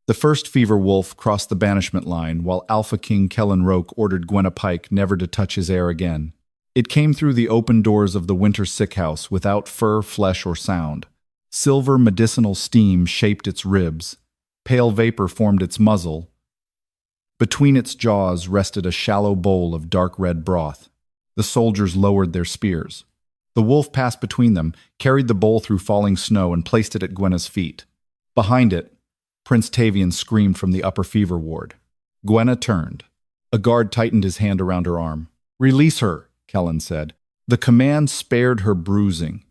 The first fever wolf crossed the banishment line, while Alpha King Kellan Roake ordered Gwenna Pike never to touch his heir again. It came through the open doors of the Winter Sickhouse without fur, flesh, or sound. Silver medicinal steam shaped its ribs. Pale vapor formed its muzzle. Between its jaws rested a shallow bowl of dark red broth. The soldiers lowered their spears. The wolf passed between them, carried the bowl through falling snow, and placed it at Gwenna's feet. Behind it, Prince Tavian screamed from the upper fever ward. Gwenna turned. A guard tightened his hand around her arm. "Release her," Kellan said. The command spared her bruising.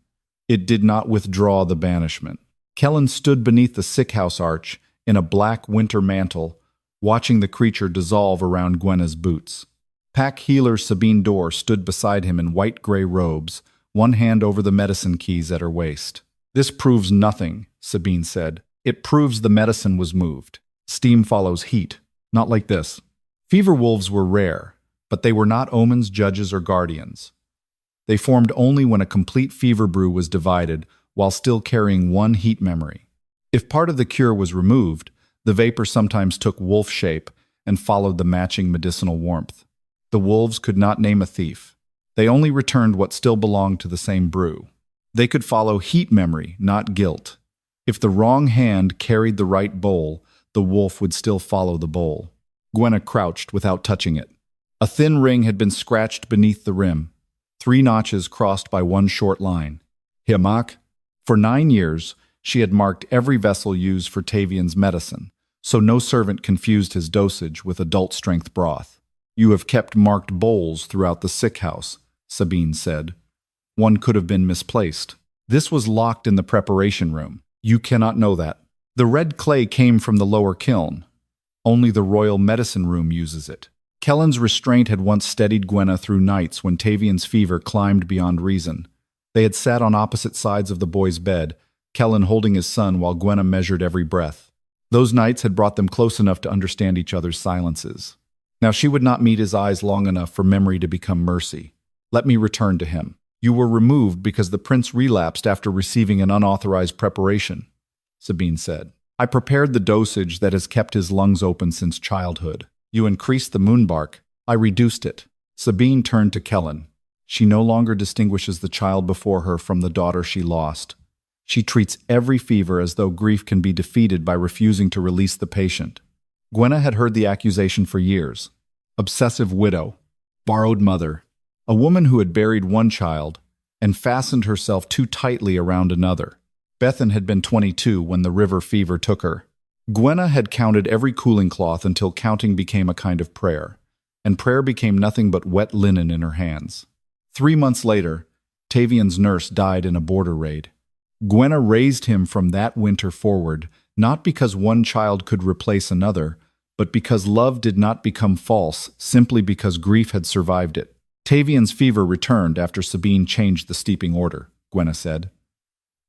It did not withdraw the banishment. Kellan stood beneath the sickhouse arch in a black winter mantle, watching the creature dissolve around Gwenna's boots. Pack healer Sabine Dorr stood beside him in white-gray robes, one hand over the medicine keys at her waist. "This proves nothing," Sabine said. "It proves the medicine was moved. Steam follows heat. Not like this." Fever wolves were rare, but they were not omens, judges, or guardians. They formed only when a complete fever brew was divided, while still carrying one heat memory. If part of the cure was removed, the vapor sometimes took wolf shape and followed the matching medicinal warmth. The wolves could not name a thief. They only returned what still belonged to the same brew. They could follow heat memory, not guilt. If the wrong hand carried the right bowl, the wolf would still follow the bowl. Gwenna crouched without touching it. A thin ring had been scratched beneath the rim, 3 notches crossed by one short line. Himak. For 9 years, she had marked every vessel used for Tavian's medicine, so no servant confused his dosage with adult-strength broth. "You have kept marked bowls throughout the sick house," Sabine said. "One could have been misplaced. This was locked in the preparation room. You cannot know that. The red clay came from the lower kiln. Only the royal medicine room uses it." Kellan's restraint had once steadied Gwenna through nights when Tavian's fever climbed beyond reason. They had sat on opposite sides of the boy's bed, Kellan holding his son while Gwenna measured every breath. Those nights had brought them close enough to understand each other's silences. Now she would not meet his eyes long enough for memory to become mercy. "Let me return to him. You were removed because the prince relapsed after receiving an unauthorized preparation," Sabine said. "I prepared the dosage that has kept his lungs open since childhood. You increased the moonbark. I reduced it." Sabine turned to Kellan. She no longer distinguishes the child before her from the daughter she lost. She treats every fever as though grief can be defeated by refusing to release the patient. Gwenna had heard the accusation for years. Obsessive widow, borrowed mother, a woman who had buried one child and fastened herself too tightly around another. Bethan had been 22 when the river fever took her. Gwenna had counted every cooling cloth until counting became a kind of prayer, and prayer became nothing but wet linen in her hands. 3 months later, Tavian's nurse died in a border raid. Gwenna raised him from that winter forward, not because one child could replace another, but because love did not become false, simply because grief had survived it. "Tavian's fever returned after Sabine changed the steeping order," Gwenna said.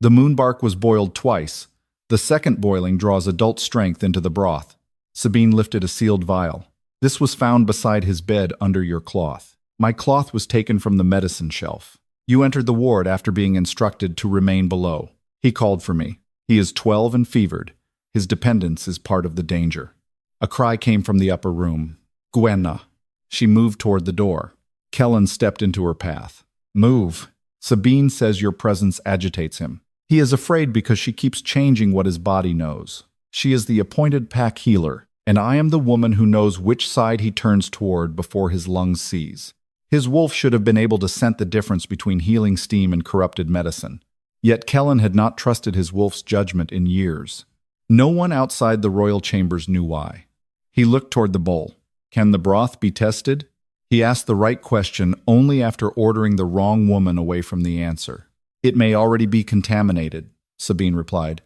"The moonbark was boiled twice. The second boiling draws adult strength into the broth." Sabine lifted a sealed vial. "This was found beside his bed under your cloth. My cloth was taken from the medicine shelf. You entered the ward after being instructed to remain below. He called for me. He is 12 and fevered. His dependence is part of the danger." A cry came from the upper room. "Gwenna." She moved toward the door. Kellan stepped into her path. "Move. Sabine says your presence agitates him. He is afraid because she keeps changing what his body knows. She is the appointed pack healer, and I am the woman who knows which side he turns toward before his lungs seize." His wolf should have been able to scent the difference between healing steam and corrupted medicine. Yet Kellan had not trusted his wolf's judgment in years. No one outside the royal chambers knew why. He looked toward the bowl. "Can the broth be tested?" He asked the right question only after ordering the wrong woman away from the answer. "It may already be contaminated," Sabine replied.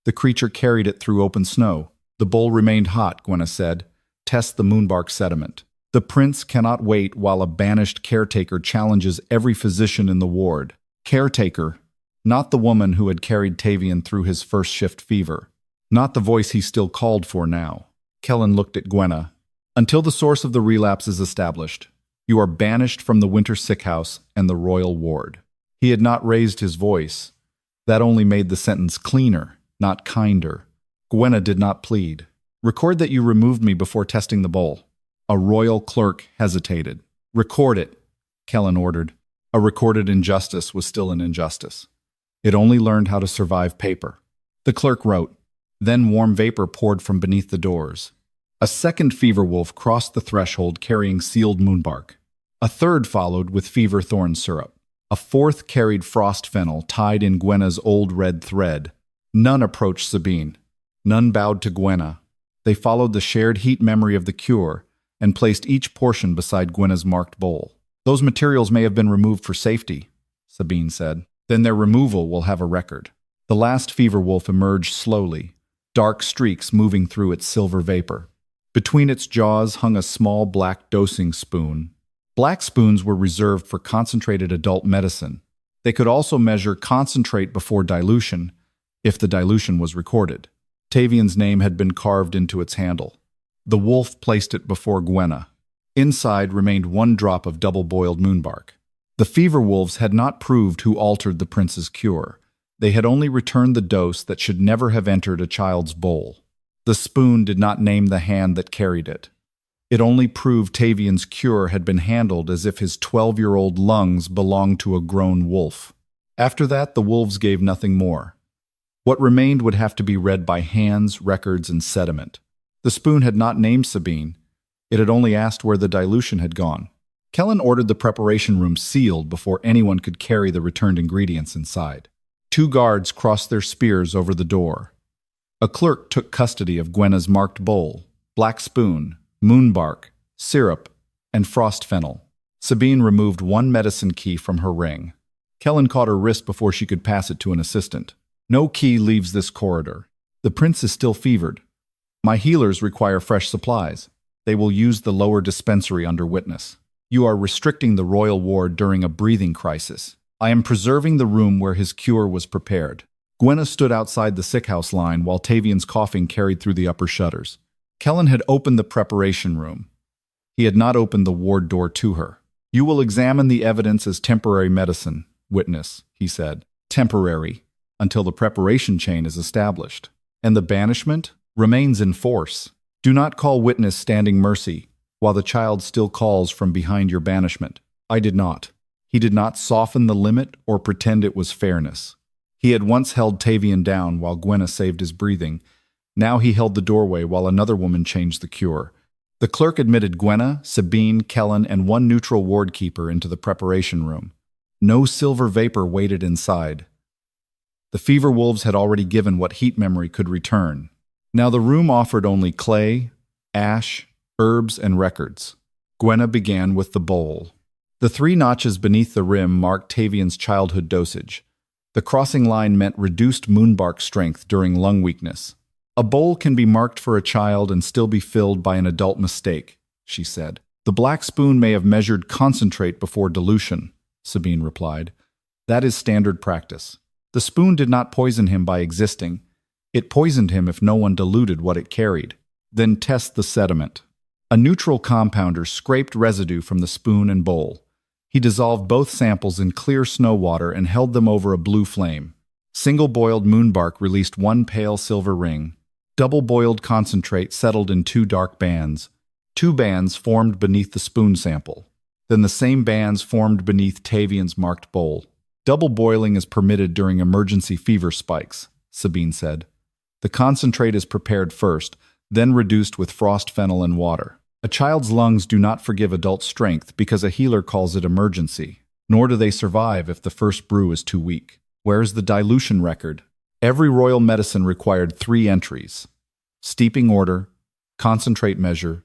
"The creature carried it through open snow." "The bowl remained hot," Gwenna said. "Test the moonbark sediment." The prince cannot wait while a banished caretaker challenges every physician in the ward. Caretaker, not the woman who had carried Tavian through his first shift fever. Not the voice he still called for now. Kellan looked at Gwenna. "Until the source of the relapse is established, you are banished from the Winter Sickhouse and the royal ward." He had not raised his voice. That only made the sentence cleaner, not kinder. Gwenna did not plead. Record that you removed me before testing the bowl. A royal clerk hesitated. Record it, Kellan ordered. A recorded injustice was still an injustice. It only learned how to survive paper. The clerk wrote. Then warm vapor poured from beneath the doors. A second fever wolf crossed the threshold carrying sealed moonbark. A third followed with fever thorn syrup. A fourth carried frost fennel tied in Gwenna's old red thread. None approached Sabine. None bowed to Gwenna. They followed the shared heat memory of the cure and placed each portion beside Gwenna's marked bowl. Those materials may have been removed for safety, Sabine said. Then their removal will have a record. The last fever wolf emerged slowly, dark streaks moving through its silver vapor. Between its jaws hung a small black dosing spoon. Black spoons were reserved for concentrated adult medicine. They could also measure concentrate before dilution, if the dilution was recorded. Tavian's name had been carved into its handle. The wolf placed it before Gwenna. Inside remained one drop of double-boiled moonbark. The fever wolves had not proved who altered the prince's cure. They had only returned the dose that should never have entered a child's bowl. The spoon did not name the hand that carried it. It only proved Tavian's cure had been handled as if his 12-year-old lungs belonged to a grown wolf. After that, the wolves gave nothing more. What remained would have to be read by hands, records, and sediment. The spoon had not named Sabine. It had only asked where the dilution had gone. Kellan ordered the preparation room sealed before anyone could carry the returned ingredients inside. 2 guards crossed their spears over the door. A clerk took custody of Gwenna's marked bowl, black spoon, moonbark, syrup, and frost fennel. Sabine removed one medicine key from her ring. Kellan caught her wrist before she could pass it to an assistant. No key leaves this corridor. The prince is still fevered. My healers require fresh supplies. They will use the lower dispensary under witness. You are restricting the royal ward during a breathing crisis. I am preserving the room where his cure was prepared. Gwenna stood outside the sickhouse line while Tavian's coughing carried through the upper shutters. Kellan had opened the preparation room. He had not opened the ward door to her. You will examine the evidence as temporary medicine, witness, he said. Temporary, until the preparation chain is established. And the banishment remains in force. Do not call witness standing mercy, while the child still calls from behind your banishment. I did not. He did not soften the limit or pretend it was fairness. He had once held Tavian down while Gwenna saved his breathing. Now he held the doorway while another woman changed the cure. The clerk admitted Gwenna, Sabine, Kellan, and one neutral ward keeper into the preparation room. No silver vapor waited inside. The fever wolves had already given what heat memory could return. Now the room offered only clay, ash, herbs, and records. Gwenna began with the bowl. The 3 notches beneath the rim marked Tavian's childhood dosage. The crossing line meant reduced moonbark strength during lung weakness. A bowl can be marked for a child and still be filled by an adult mistake, she said. The black spoon may have measured concentrate before dilution, Sabine replied. That is standard practice. The spoon did not poison him by existing. It poisoned him if no one diluted what it carried. Then test the sediment. A neutral compounder scraped residue from the spoon and bowl. He dissolved both samples in clear snow water and held them over a blue flame. Single-boiled moonbark released 1 pale silver ring. Double-boiled concentrate settled in 2 dark bands. 2 bands formed beneath the spoon sample. Then the same bands formed beneath Tavian's marked bowl. Double boiling is permitted during emergency fever spikes, Sabine said. The concentrate is prepared first, then reduced with frost fennel and water. A child's lungs do not forgive adult strength because a healer calls it emergency, nor do they survive if the first brew is too weak. Where is the dilution record? Every royal medicine required 3 entries: steeping order, concentrate measure,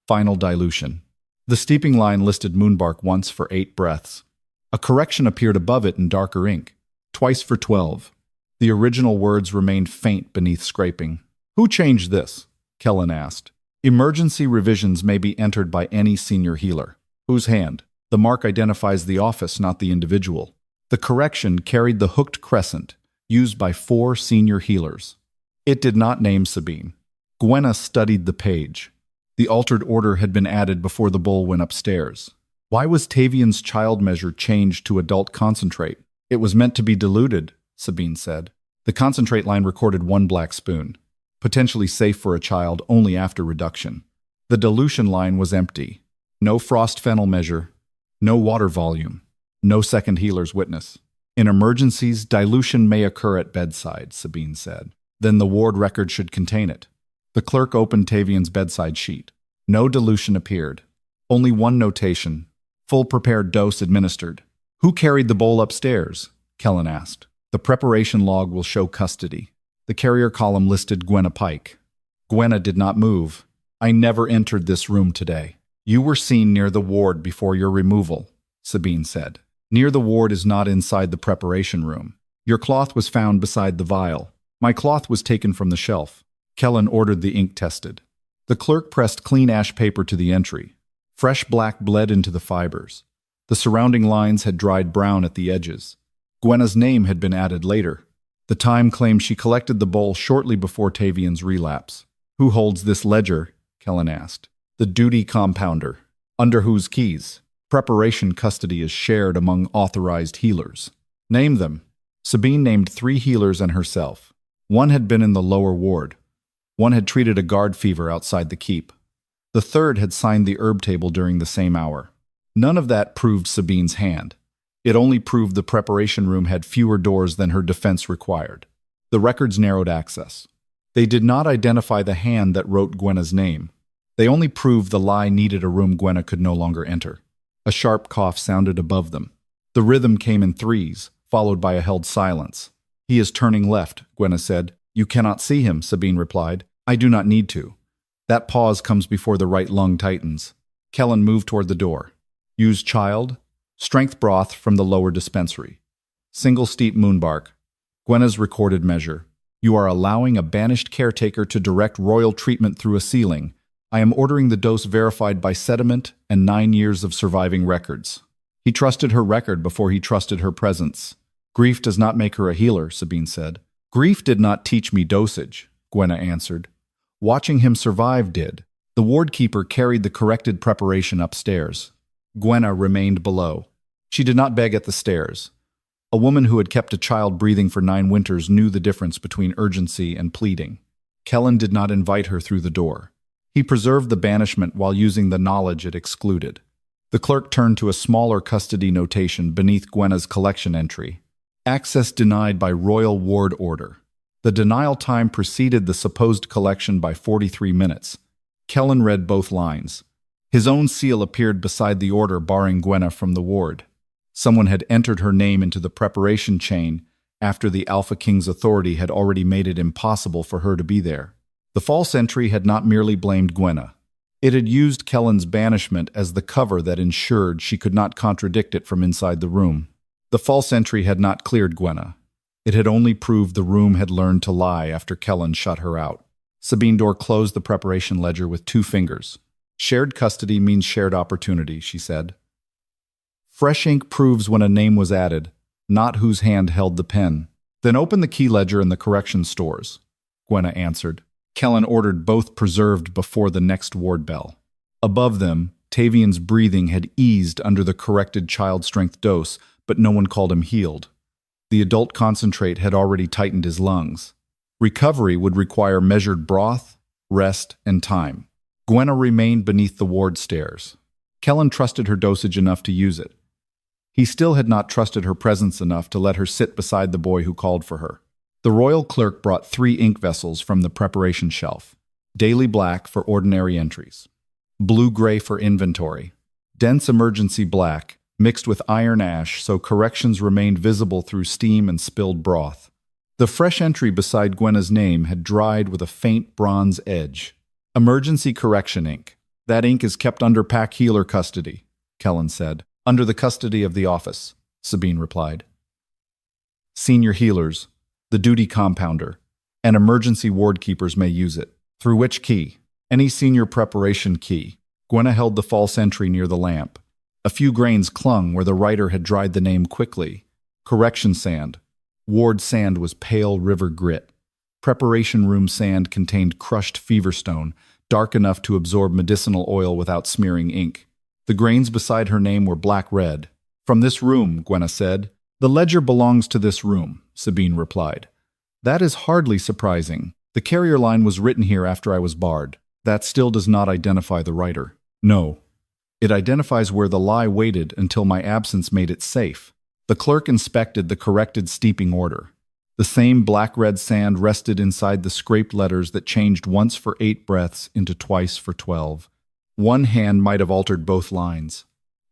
final dilution. The steeping line listed moonbark once for 8 breaths. A correction appeared above it in darker ink, twice for 12. The original words remained faint beneath scraping. Who changed this? Kellan asked. Emergency revisions may be entered by any senior healer. Whose hand? The mark identifies the office, not the individual. The correction carried the hooked crescent, used by 4 senior healers. It did not name Sabine. Gwenna studied the page. The altered order had been added before the bowl went upstairs. Why was Tavian's child measure changed to adult concentrate? It was meant to be diluted, Sabine said. The concentrate line recorded 1 black spoon. potentially safe for a child only after reduction. The dilution line was empty. No frost fennel measure, no water volume, no second healer's witness. In emergencies, dilution may occur at bedside, Sabine said. Then the ward record should contain it. The clerk opened Tavian's bedside sheet. No dilution appeared. Only one notation: full prepared dose administered. Who carried the bowl upstairs? Kellan asked. The preparation log will show custody. The carrier column listed Gwenna Pike. Gwenna did not move. I never entered this room today. You were seen near the ward before your removal, Sabine said. Near the ward is not inside the preparation room. Your cloth was found beside the vial. My cloth was taken from the shelf. Kellan ordered the ink tested. The clerk pressed clean ash paper to the entry. Fresh black bled into the fibers. The surrounding lines had dried brown at the edges. Gwenna's name had been added later. The Time claimed she collected the bowl shortly before Tavian's relapse. Who holds this ledger? Kellan asked. The duty compounder. Under whose keys? Preparation custody is shared among authorized healers. Name them. Sabine named 3 healers and herself. One had been in the lower ward. One had treated a guard fever outside the keep. The third had signed the herb table during the same hour. None of that proved Sabine's hand. It only proved the preparation room had fewer doors than her defense required. The records narrowed access. They did not identify the hand that wrote Gwenna's name. They only proved the lie needed a room Gwenna could no longer enter. A sharp cough sounded above them. The rhythm came in threes, followed by a held silence. He is turning left, Gwenna said. You cannot see him, Sabine replied. I do not need to. That pause comes before the right lung tightens. Kellan moved toward the door. Use child. Strength broth from the lower dispensary. Single steep moonbark. Gwenna's recorded measure. You are allowing a banished caretaker to direct royal treatment through a ceiling. I am ordering the dose verified by sediment and 9 years of surviving records. He trusted her record before he trusted her presence. Grief does not make her a healer, Sabine said. Grief did not teach me dosage, Gwenna answered. Watching him survive did. The wardkeeper carried the corrected preparation upstairs. Gwenna remained below. She did not beg at the stairs. A woman who had kept a child breathing for 9 winters knew the difference between urgency and pleading. Kellan did not invite her through the door. He preserved the banishment while using the knowledge it excluded. The clerk turned to a smaller custody notation beneath Gwenna's collection entry. Access denied by royal ward order. The denial time preceded the supposed collection by 43 minutes. Kellan read both lines. His own seal appeared beside the order barring Gwenna from the ward. Someone had entered her name into the preparation chain after the Alpha King's authority had already made it impossible for her to be there. The false entry had not merely blamed Gwenna. It had used Kellan's banishment as the cover that ensured she could not contradict it from inside the room. The false entry had not cleared Gwenna. It had only proved the room had learned to lie after Kellan shut her out. Sabine Dor closed the preparation ledger with 2 fingers. Shared custody means shared opportunity, she said. Fresh ink proves when a name was added, not whose hand held the pen. Then open the key ledger in the correction stores, Gwenna answered. Kellan ordered both preserved before the next ward bell. Above them, Tavian's breathing had eased under the corrected child strength dose, but no one called him healed. The adult concentrate had already tightened his lungs. Recovery would require measured broth, rest, and time. Gwenna remained beneath the ward stairs. Kellan trusted her dosage enough to use it. He still had not trusted her presence enough to let her sit beside the boy who called for her. The royal clerk brought 3 ink vessels from the preparation shelf. Daily black for ordinary entries. Blue-gray for inventory. Dense emergency black, mixed with iron ash so corrections remained visible through steam and spilled broth. The fresh entry beside Gwenna's name had dried with a faint bronze edge. Emergency correction ink. That ink is kept under pack healer custody, Kellan said. Under the custody of the office, Sabine replied. Senior healers, the duty compounder, and emergency ward keepers may use it. Through which key? Any senior preparation key. Gwenna held the false entry near the lamp. A few grains clung where the writer had dried the name quickly. Correction sand. Ward sand was pale river grit. Preparation room sand contained crushed feverstone, dark enough to absorb medicinal oil without smearing ink. The grains beside her name were black-red. From this room, Gwenna said. The ledger belongs to this room, Sabine replied. That is hardly surprising. The carrier line was written here after I was barred. That still does not identify the writer. No. It identifies where the lie waited until my absence made it safe. The clerk inspected the corrected steeping order. The same black-red sand rested inside the scraped letters that changed once for 8 breaths into twice for 12. One hand might have altered both lines,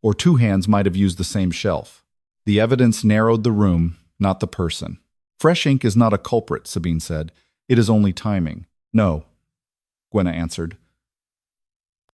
or 2 hands might have used the same shelf. The evidence narrowed the room, not the person. Fresh ink is not a culprit, Sabine said. It is only timing. No, Gwenna answered.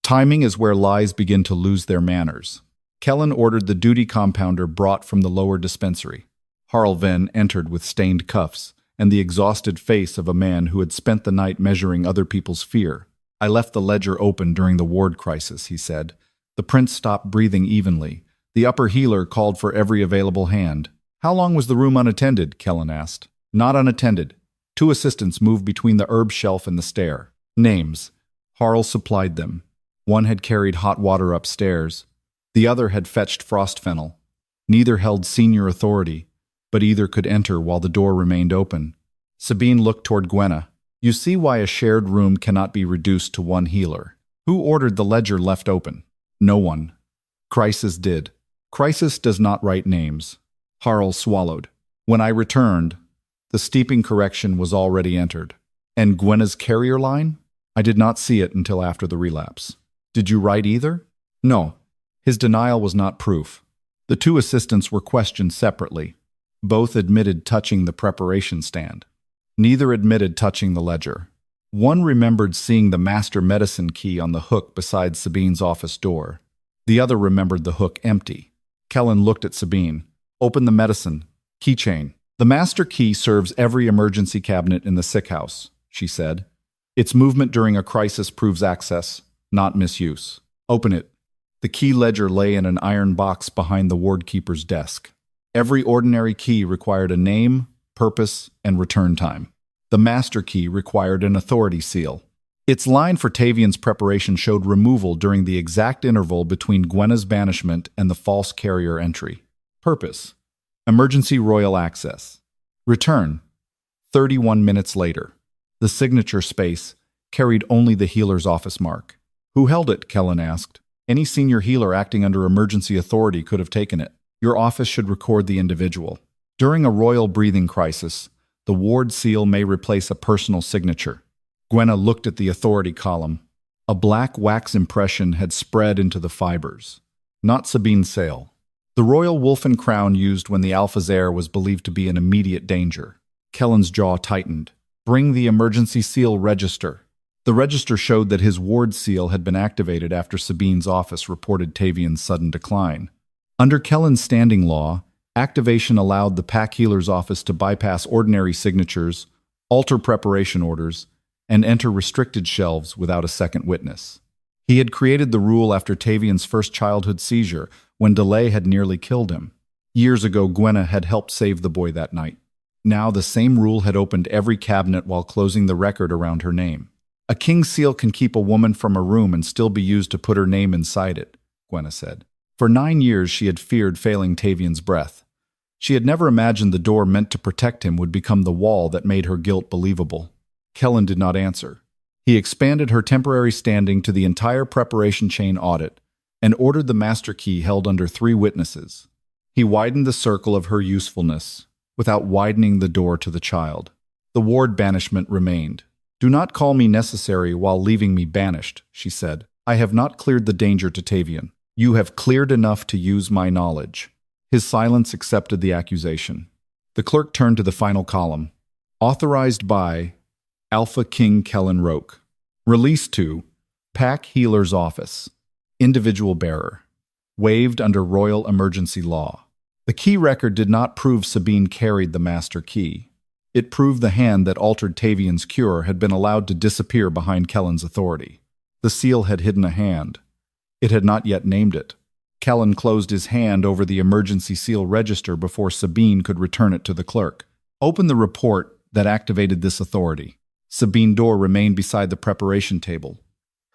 Timing is where lies begin to lose their manners. Kellan ordered the duty compounder brought from the lower dispensary. Harlven entered with stained cuffs and the exhausted face of a man who had spent the night measuring other people's fear. I left the ledger open during the ward crisis, he said. The prince stopped breathing evenly. The upper healer called for every available hand. How long was the room unattended? Kellan asked. Not unattended. 2 assistants moved between the herb shelf and the stair. Names. Harl supplied them. One had carried hot water upstairs. The other had fetched frost fennel. Neither held senior authority, but either could enter while the door remained open. Sabine looked toward Gwenna. You see why a shared room cannot be reduced to 1 healer. Who ordered the ledger left open? No one. Crisis did. Crisis does not write names. Harl swallowed. When I returned, the steeping correction was already entered. And Gwenna's carrier line? I did not see it until after the relapse. Did you write either? No. His denial was not proof. The 2 assistants were questioned separately. Both admitted touching the preparation stand. Neither admitted touching the ledger. One remembered seeing the master medicine key on the hook beside Sabine's office door. The other remembered the hook empty. Kellan looked at Sabine. Open the medicine. Keychain. The master key serves every emergency cabinet in the sick house, she said. Its movement during a crisis proves access, not misuse. Open it. The key ledger lay in an iron box behind the ward keeper's desk. Every ordinary key required a name, purpose, and return time. The master key required an authority seal. Its line for Tavian's preparation showed removal during the exact interval between Gwenna's banishment and the false carrier entry. Purpose: emergency royal access. Return: 31 minutes later. The signature space carried only the healer's office mark. Who held it? Kellan asked. Any senior healer acting under emergency authority could have taken it. Your office should record the individual. During a royal breathing crisis, the ward seal may replace a personal signature. Gwenna looked at the authority column. A black wax impression had spread into the fibers. Not Sabine's sale. The royal wolfen crown used when the Alpha's heir was believed to be in immediate danger. Kellan's jaw tightened. Bring the emergency seal register. The register showed that his ward seal had been activated after Sabine's office reported Tavian's sudden decline. Under Kellan's standing law, activation allowed the pack healer's office to bypass ordinary signatures, alter preparation orders, and enter restricted shelves without a second witness. He had created the rule after Tavian's first childhood seizure, when delay had nearly killed him. Years ago, Gwenna had helped save the boy that night. Now the same rule had opened every cabinet while closing the record around her name. A king's seal can keep a woman from a room and still be used to put her name inside it, Gwenna said. For 9 years she had feared failing Tavian's breath. She had never imagined the door meant to protect him would become the wall that made her guilt believable. Kellan did not answer. He expanded her temporary standing to the entire preparation chain audit and ordered the master key held under 3 witnesses. He widened the circle of her usefulness without widening the door to the child. The ward banishment remained. Do not call me necessary while leaving me banished, she said. I have not cleared the danger to Tavian. You have cleared enough to use my knowledge. His silence accepted the accusation. The clerk turned to the final column. Authorized by Alpha King Kellan Roake. Released to Pack Healer's Office. Individual bearer. Waived under Royal Emergency Law. The key record did not prove Sabine carried the master key. It proved the hand that altered Tavian's cure had been allowed to disappear behind Kellan's authority. The seal had hidden a hand. It had not yet named it. Kellan closed his hand over the emergency seal register before Sabine could return it to the clerk. Open the report that activated this authority. Sabine Dorr remained beside the preparation table,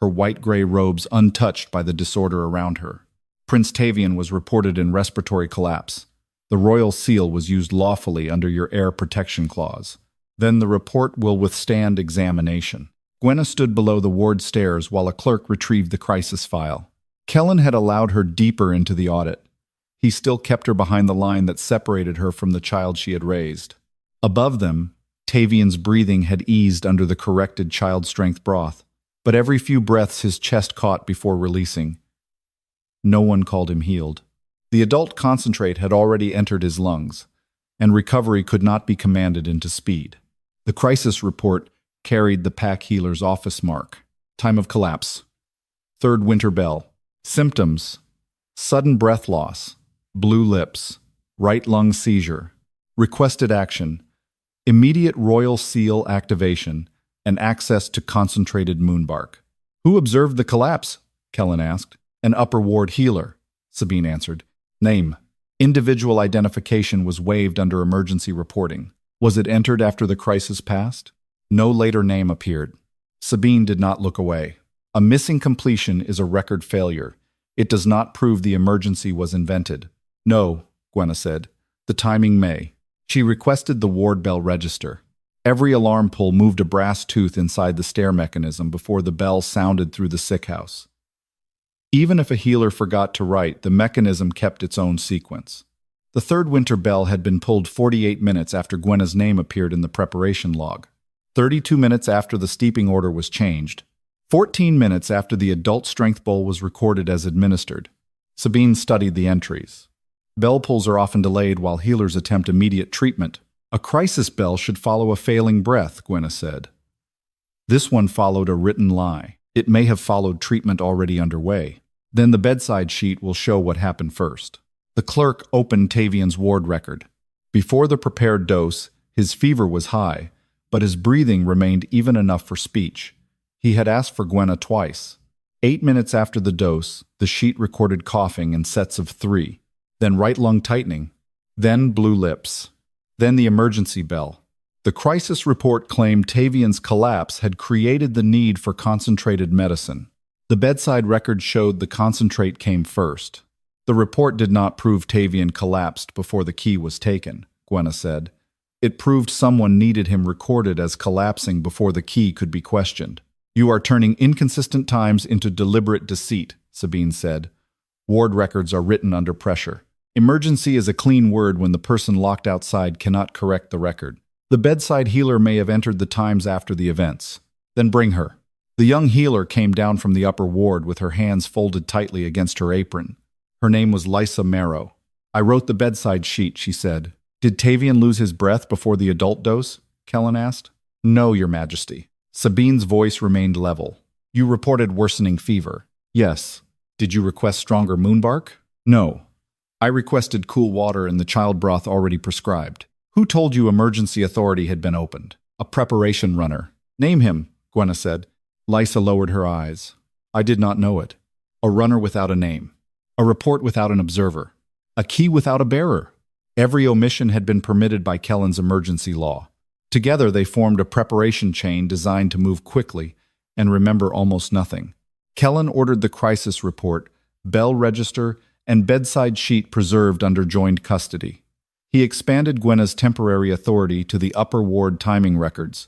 her white-gray robes untouched by the disorder around her. Prince Tavian was reported in respiratory collapse. The royal seal was used lawfully under your heir protection clause. Then the report will withstand examination. Gwenna stood below the ward stairs while a clerk retrieved the crisis file. Kellan had allowed her deeper into the audit. He still kept her behind the line that separated her from the child she had raised. Above them, Tavian's breathing had eased under the corrected child-strength broth, but every few breaths his chest caught before releasing. No one called him healed. The adult concentrate had already entered his lungs, and recovery could not be commanded into speed. The crisis report carried the pack healer's office mark. Time of collapse. Third winter bell. Symptoms: sudden breath loss, blue lips, right lung seizure. Requested action: immediate royal seal activation and access to concentrated moonbark. Who observed the collapse? Kellan asked. An upper ward healer, Sabine answered. Name. Individual identification was waived under emergency reporting. Was it entered after the crisis passed? No later name appeared. Sabine did not look away. A missing completion is a record failure. It does not prove the emergency was invented. No, Gwenna said. The timing may. She requested the ward bell register. Every alarm pull moved a brass tooth inside the stair mechanism before the bell sounded through the sick house. Even if a healer forgot to write, the mechanism kept its own sequence. The third winter bell had been pulled 48 minutes after Gwenna's name appeared in the preparation log, 32 minutes after the steeping order was changed, 14 minutes after the adult strength bowl was recorded as administered. Sabine studied the entries. Bell pulls are often delayed while healers attempt immediate treatment. A crisis bell should follow a failing breath, Gwenna said. This one followed a written lie. It may have followed treatment already underway. Then the bedside sheet will show what happened first. The clerk opened Tavian's ward record. Before the prepared dose, his fever was high, but his breathing remained even enough for speech. He had asked for Gwenna twice. 8 minutes after the dose, the sheet recorded coughing in sets of 3, then right lung tightening, then blue lips, then the emergency bell. The crisis report claimed Tavian's collapse had created the need for concentrated medicine. The bedside record showed the concentrate came first. The report did not prove Tavian collapsed before the key was taken, Gwenna said. It proved someone needed him recorded as collapsing before the key could be questioned. You are turning inconsistent times into deliberate deceit, Sabine said. Ward records are written under pressure. Emergency is a clean word when the person locked outside cannot correct the record. The bedside healer may have entered the times after the events. Then bring her. The young healer came down from the upper ward with her hands folded tightly against her apron. Her name was Lysa Marrow. I wrote the bedside sheet, she said. Did Tavian lose his breath before the adult dose? Kellan asked. No, Your Majesty. Sabine's voice remained level. You reported worsening fever. Yes. Did you request stronger moonbark? No. I requested cool water and the child broth already prescribed. Who told you emergency authority had been opened? A preparation runner. Name him, Gwenna said. Lysa lowered her eyes. I did not know it. A runner without a name. A report without an observer. A key without a bearer. Every omission had been permitted by Kellan's emergency law. Together they formed a preparation chain designed to move quickly and remember almost nothing. Kellan ordered the crisis report, bell register, and bedside sheet preserved under joined custody. He expanded Gwenna's temporary authority to the upper ward timing records.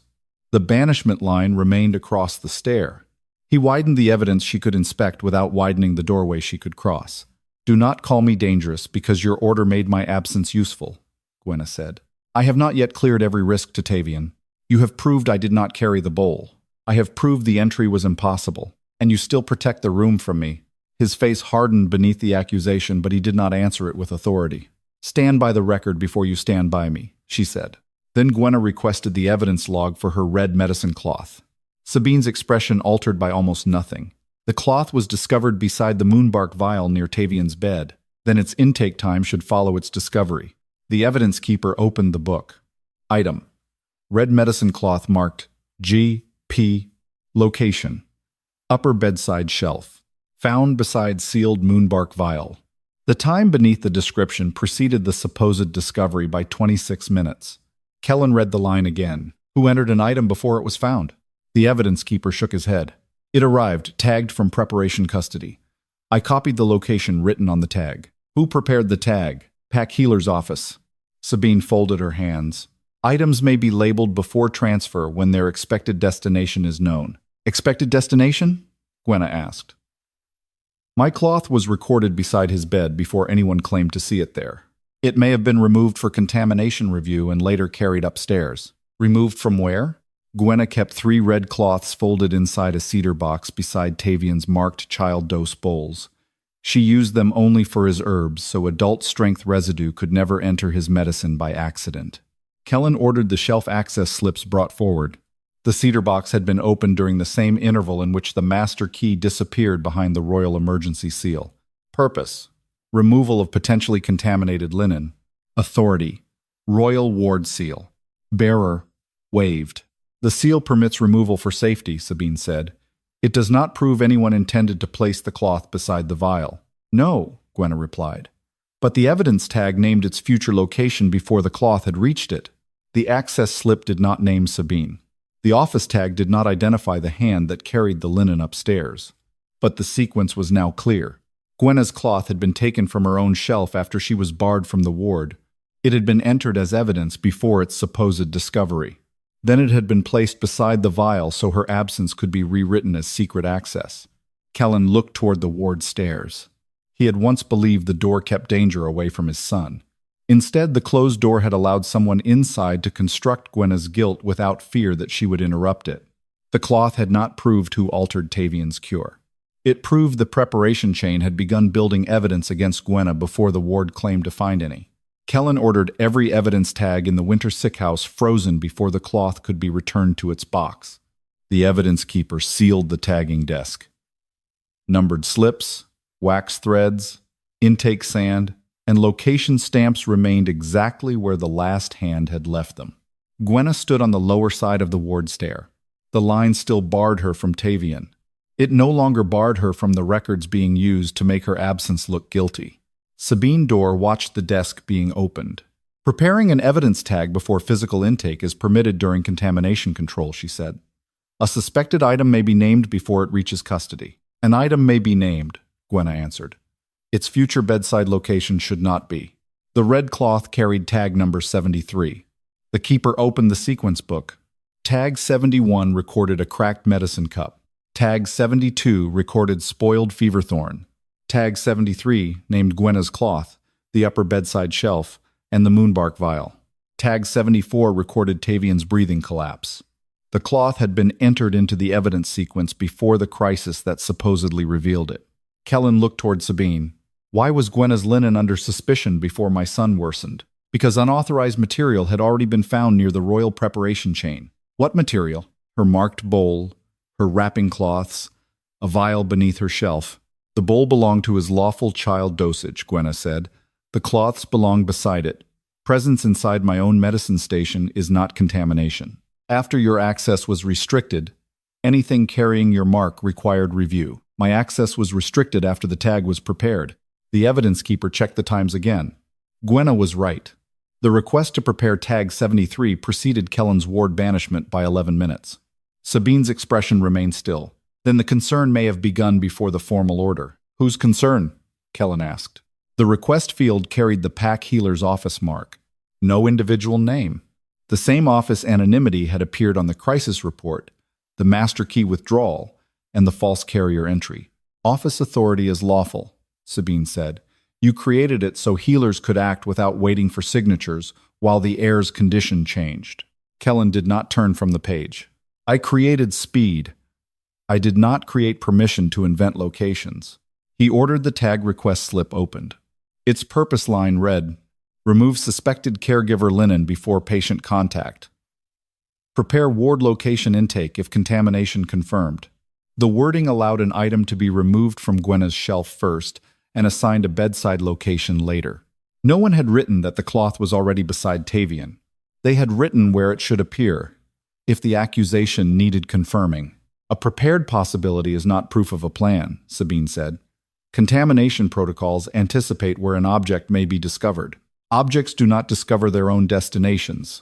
The banishment line remained across the stair. He widened the evidence she could inspect without widening the doorway she could cross. Do not call me dangerous because your order made my absence useful, Gwenna said. I have not yet cleared every risk to Tavian. You have proved I did not carry the bowl. I have proved the entry was impossible, and you still protect the room from me. His face hardened beneath the accusation, but he did not answer it with authority. Stand by the record before you stand by me, she said. Then Gwenna requested the evidence log for her red medicine cloth. Sabine's expression altered by almost nothing. The cloth was discovered beside the moonbark vial near Tavian's bed. Then its intake time should follow its discovery. The evidence keeper opened the book. Item: red medicine cloth marked G.P. Location: upper bedside shelf. Found beside sealed moonbark vial. The time beneath the description preceded the supposed discovery by 26 minutes. Kellan read the line again. Who entered an item before it was found? The evidence keeper shook his head. It arrived, tagged from preparation custody. I copied the location written on the tag. Who prepared the tag? Pack Healer's office. Sabine folded her hands. Items may be labeled before transfer when their expected destination is known. Expected destination? Gwenna asked. My cloth was recorded beside his bed before anyone claimed to see it there. It may have been removed for contamination review and later carried upstairs. Removed from where? Gwenna kept 3 red cloths folded inside a cedar box beside Tavian's marked child dose bowls. She used them only for his herbs, so adult-strength residue could never enter his medicine by accident. Kellan ordered the shelf access slips brought forward. The cedar box had been opened during the same interval in which the master key disappeared behind the royal emergency seal. Purpose: removal of potentially contaminated linen. Authority: royal ward seal. Bearer: waived. The seal permits removal for safety, Sabine said. It does not prove anyone intended to place the cloth beside the vial. No, Gwenna replied. But the evidence tag named its future location before the cloth had reached it. The access slip did not name Sabine. The office tag did not identify the hand that carried the linen upstairs. But the sequence was now clear. Gwenna's cloth had been taken from her own shelf after she was barred from the ward. It had been entered as evidence before its supposed discovery. Then it had been placed beside the vial so her absence could be rewritten as secret access. Kellan looked toward the ward stairs. He had once believed the door kept danger away from his son. Instead, the closed door had allowed someone inside to construct Gwenna's guilt without fear that she would interrupt it. The cloth had not proved who altered Tavian's cure. It proved the preparation chain had begun building evidence against Gwenna before the ward claimed to find any. Kellan ordered every evidence tag in the Winter Sickhouse frozen before the cloth could be returned to its box. The evidence keeper sealed the tagging desk. Numbered slips, wax threads, intake sand, and location stamps remained exactly where the last hand had left them. Gwenna stood on the lower side of the ward stair. The line still barred her from Tavian. It no longer barred her from the records being used to make her absence look guilty. Sabine Dorr watched the desk being opened. Preparing an evidence tag before physical intake is permitted during contamination control, she said. A suspected item may be named before it reaches custody. An item may be named, Gwenna answered. Its future bedside location should not be. The red cloth carried tag number 73. The keeper opened the sequence book. Tag 71 recorded a cracked medicine cup. Tag 72 recorded spoiled fever thorn. Tag 73 named Gwenna's cloth, the upper bedside shelf, and the moonbark vial. Tag 74 recorded Tavian's breathing collapse. The cloth had been entered into the evidence sequence before the crisis that supposedly revealed it. Kellan looked toward Sabine. Why was Gwenna's linen under suspicion before my son worsened? Because unauthorized material had already been found near the royal preparation chain. What material? Her marked bowl, her wrapping cloths, a vial beneath her shelf. The bowl belonged to his lawful child dosage, Gwenna said. The cloths belong beside it. Presence inside my own medicine station is not contamination. After your access was restricted, anything carrying your mark required review. My access was restricted after the tag was prepared. The evidence keeper checked the times again. Gwenna was right. The request to prepare tag 73 preceded Kellan's ward banishment by 11 minutes. Sabine's expression remained still. Then the concern may have begun before the formal order. Whose concern? Kellan asked. The request field carried the pack healer's office mark. No individual name. The same office anonymity had appeared on the crisis report, the master key withdrawal, and the false carrier entry. Office authority is lawful, Sabine said. You created it so healers could act without waiting for signatures while the heir's condition changed. Kellan did not turn from the page. I created speed. I did not create permission to invent locations. He ordered the tag request slip opened. Its purpose line read, remove suspected caregiver linen before patient contact. Prepare ward location intake if contamination confirmed. The wording allowed an item to be removed from Gwenna's shelf first and assigned a bedside location later. No one had written that the cloth was already beside Tavian. They had written where it should appear, if the accusation needed confirming. A prepared possibility is not proof of a plan, Sabine said. Contamination protocols anticipate where an object may be discovered. Objects do not discover their own destinations,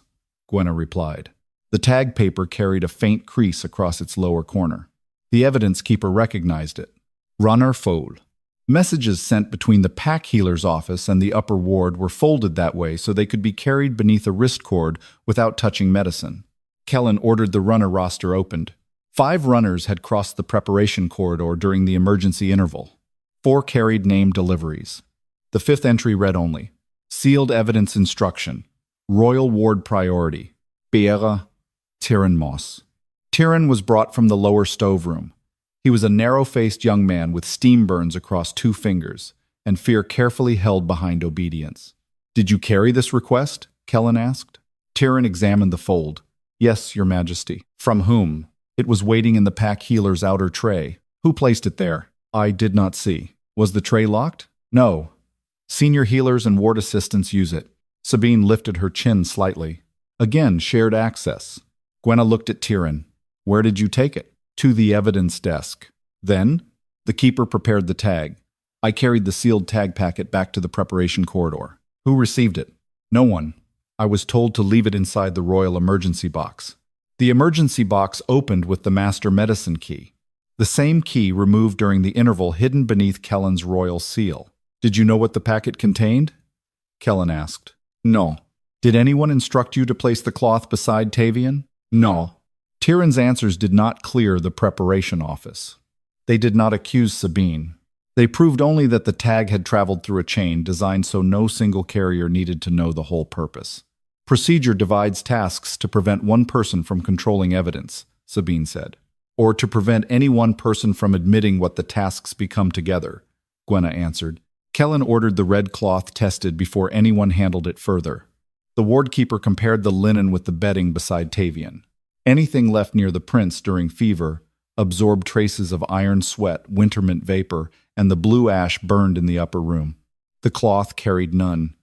Gwenna replied. The tag paper carried a faint crease across its lower corner. The evidence keeper recognized it. Runner fold. Messages sent between the pack healer's office and the upper ward were folded that way so they could be carried beneath a wrist cord without touching medicine. Kellan ordered the runner roster opened. 5 runners had crossed the preparation corridor during the emergency interval. 4 carried named deliveries. The 5th entry read only: Sealed evidence instruction. Royal ward priority. Beera, Tyrann Moss. Tyrann was brought from the lower stoveroom. He was a narrow-faced young man with steam burns across 2 fingers, and fear carefully held behind obedience. "Did you carry this request?" Kellan asked. Tyrann examined the fold. "Yes, Your Majesty." "From whom?" "It was waiting in the pack healer's outer tray." "Who placed it there?" "I did not see." "Was the tray locked?" "No. Senior healers and ward assistants use it." Sabine lifted her chin slightly. "Again, shared access." Gwenna looked at Tyrann. "Where did you take it?" "To the evidence desk." "Then?" The keeper prepared the tag. "I carried the sealed tag packet back to the preparation corridor." "Who received it?" "No one. I was told to leave it inside the royal emergency box." The emergency box opened with the master medicine key. The same key removed during the interval hidden beneath Kellan's royal seal. "Did you know what the packet contained?" Kellan asked. "No." "Did anyone instruct you to place the cloth beside Tavian?" "No." Tyrann's answers did not clear the preparation office. They did not accuse Sabine. They proved only that the tag had traveled through a chain designed so no single carrier needed to know the whole purpose. "Procedure divides tasks to prevent one person from controlling evidence," Sabine said. "Or to prevent any one person from admitting what the tasks become together," Gwenna answered. Kellan ordered the red cloth tested before anyone handled it further. The wardkeeper compared the linen with the bedding beside Tavian. Anything left near the prince during fever absorbed traces of iron sweat, wintermint vapor, and the blue ash burned in the upper room. The cloth carried none.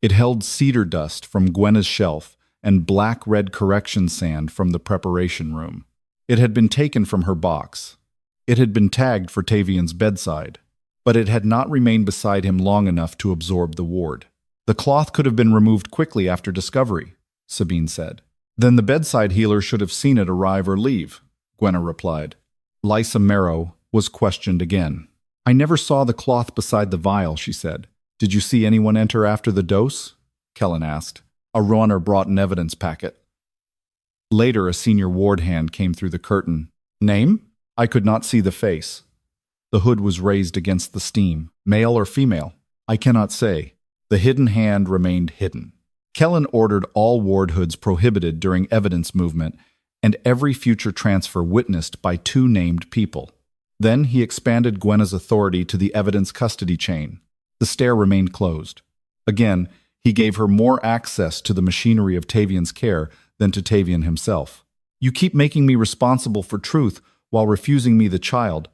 It held cedar dust from Gwenna's shelf and black-red correction sand from the preparation room. It had been taken from her box. It had been tagged for Tavian's bedside, but it had not remained beside him long enough to absorb the ward. "The cloth could have been removed quickly after discovery," Sabine said. "Then the bedside healer should have seen it arrive or leave," Gwenna replied. Lysa Marrow was questioned again. "I never saw the cloth beside the vial," she said. "Did you see anyone enter after the dose?" Kellan asked. "A runner brought an evidence packet." Later, a senior ward hand came through the curtain. "Name?" "I could not see the face." The hood was raised against the steam. "Male or female?" "I cannot say." The hidden hand remained hidden. Kellan ordered all ward hoods prohibited during evidence movement and every future transfer witnessed by 2 named people. Then he expanded Gwenna's authority to the evidence custody chain. The stair remained closed. Again, he gave her more access to the machinery of Tavian's care than to Tavian himself. "You keep making me responsible for truth while refusing me the child."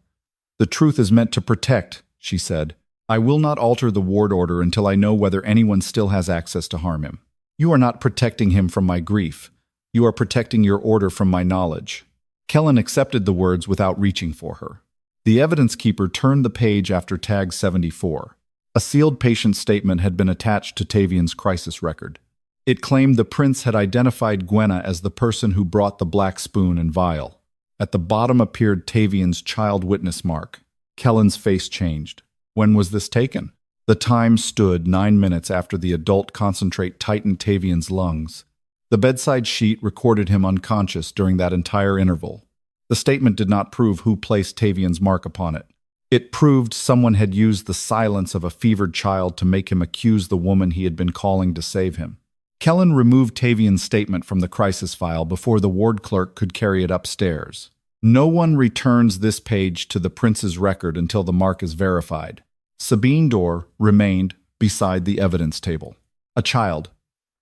"The truth is meant to protect," she said. "I will not alter the ward order until I know whether anyone still has access to harm him." "You are not protecting him from my grief. You are protecting your order from my knowledge." Kellan accepted the words without reaching for her. The evidence keeper turned the page after tag 74. A sealed patient statement had been attached to Tavian's crisis record. It claimed the prince had identified Gwenna as the person who brought the black spoon and vial. At the bottom appeared Tavian's child witness mark. Kellan's face changed. "When was this taken?" The time stood 9 minutes after the adult concentrate tightened Tavian's lungs. The bedside sheet recorded him unconscious during that entire interval. The statement did not prove who placed Tavian's mark upon it. It proved someone had used the silence of a fevered child to make him accuse the woman he had been calling to save him. Kellan removed Tavian's statement from the crisis file before the ward clerk could carry it upstairs. "No one returns this page to the prince's record until the mark is verified." Sabine Door remained beside the evidence table. "A child.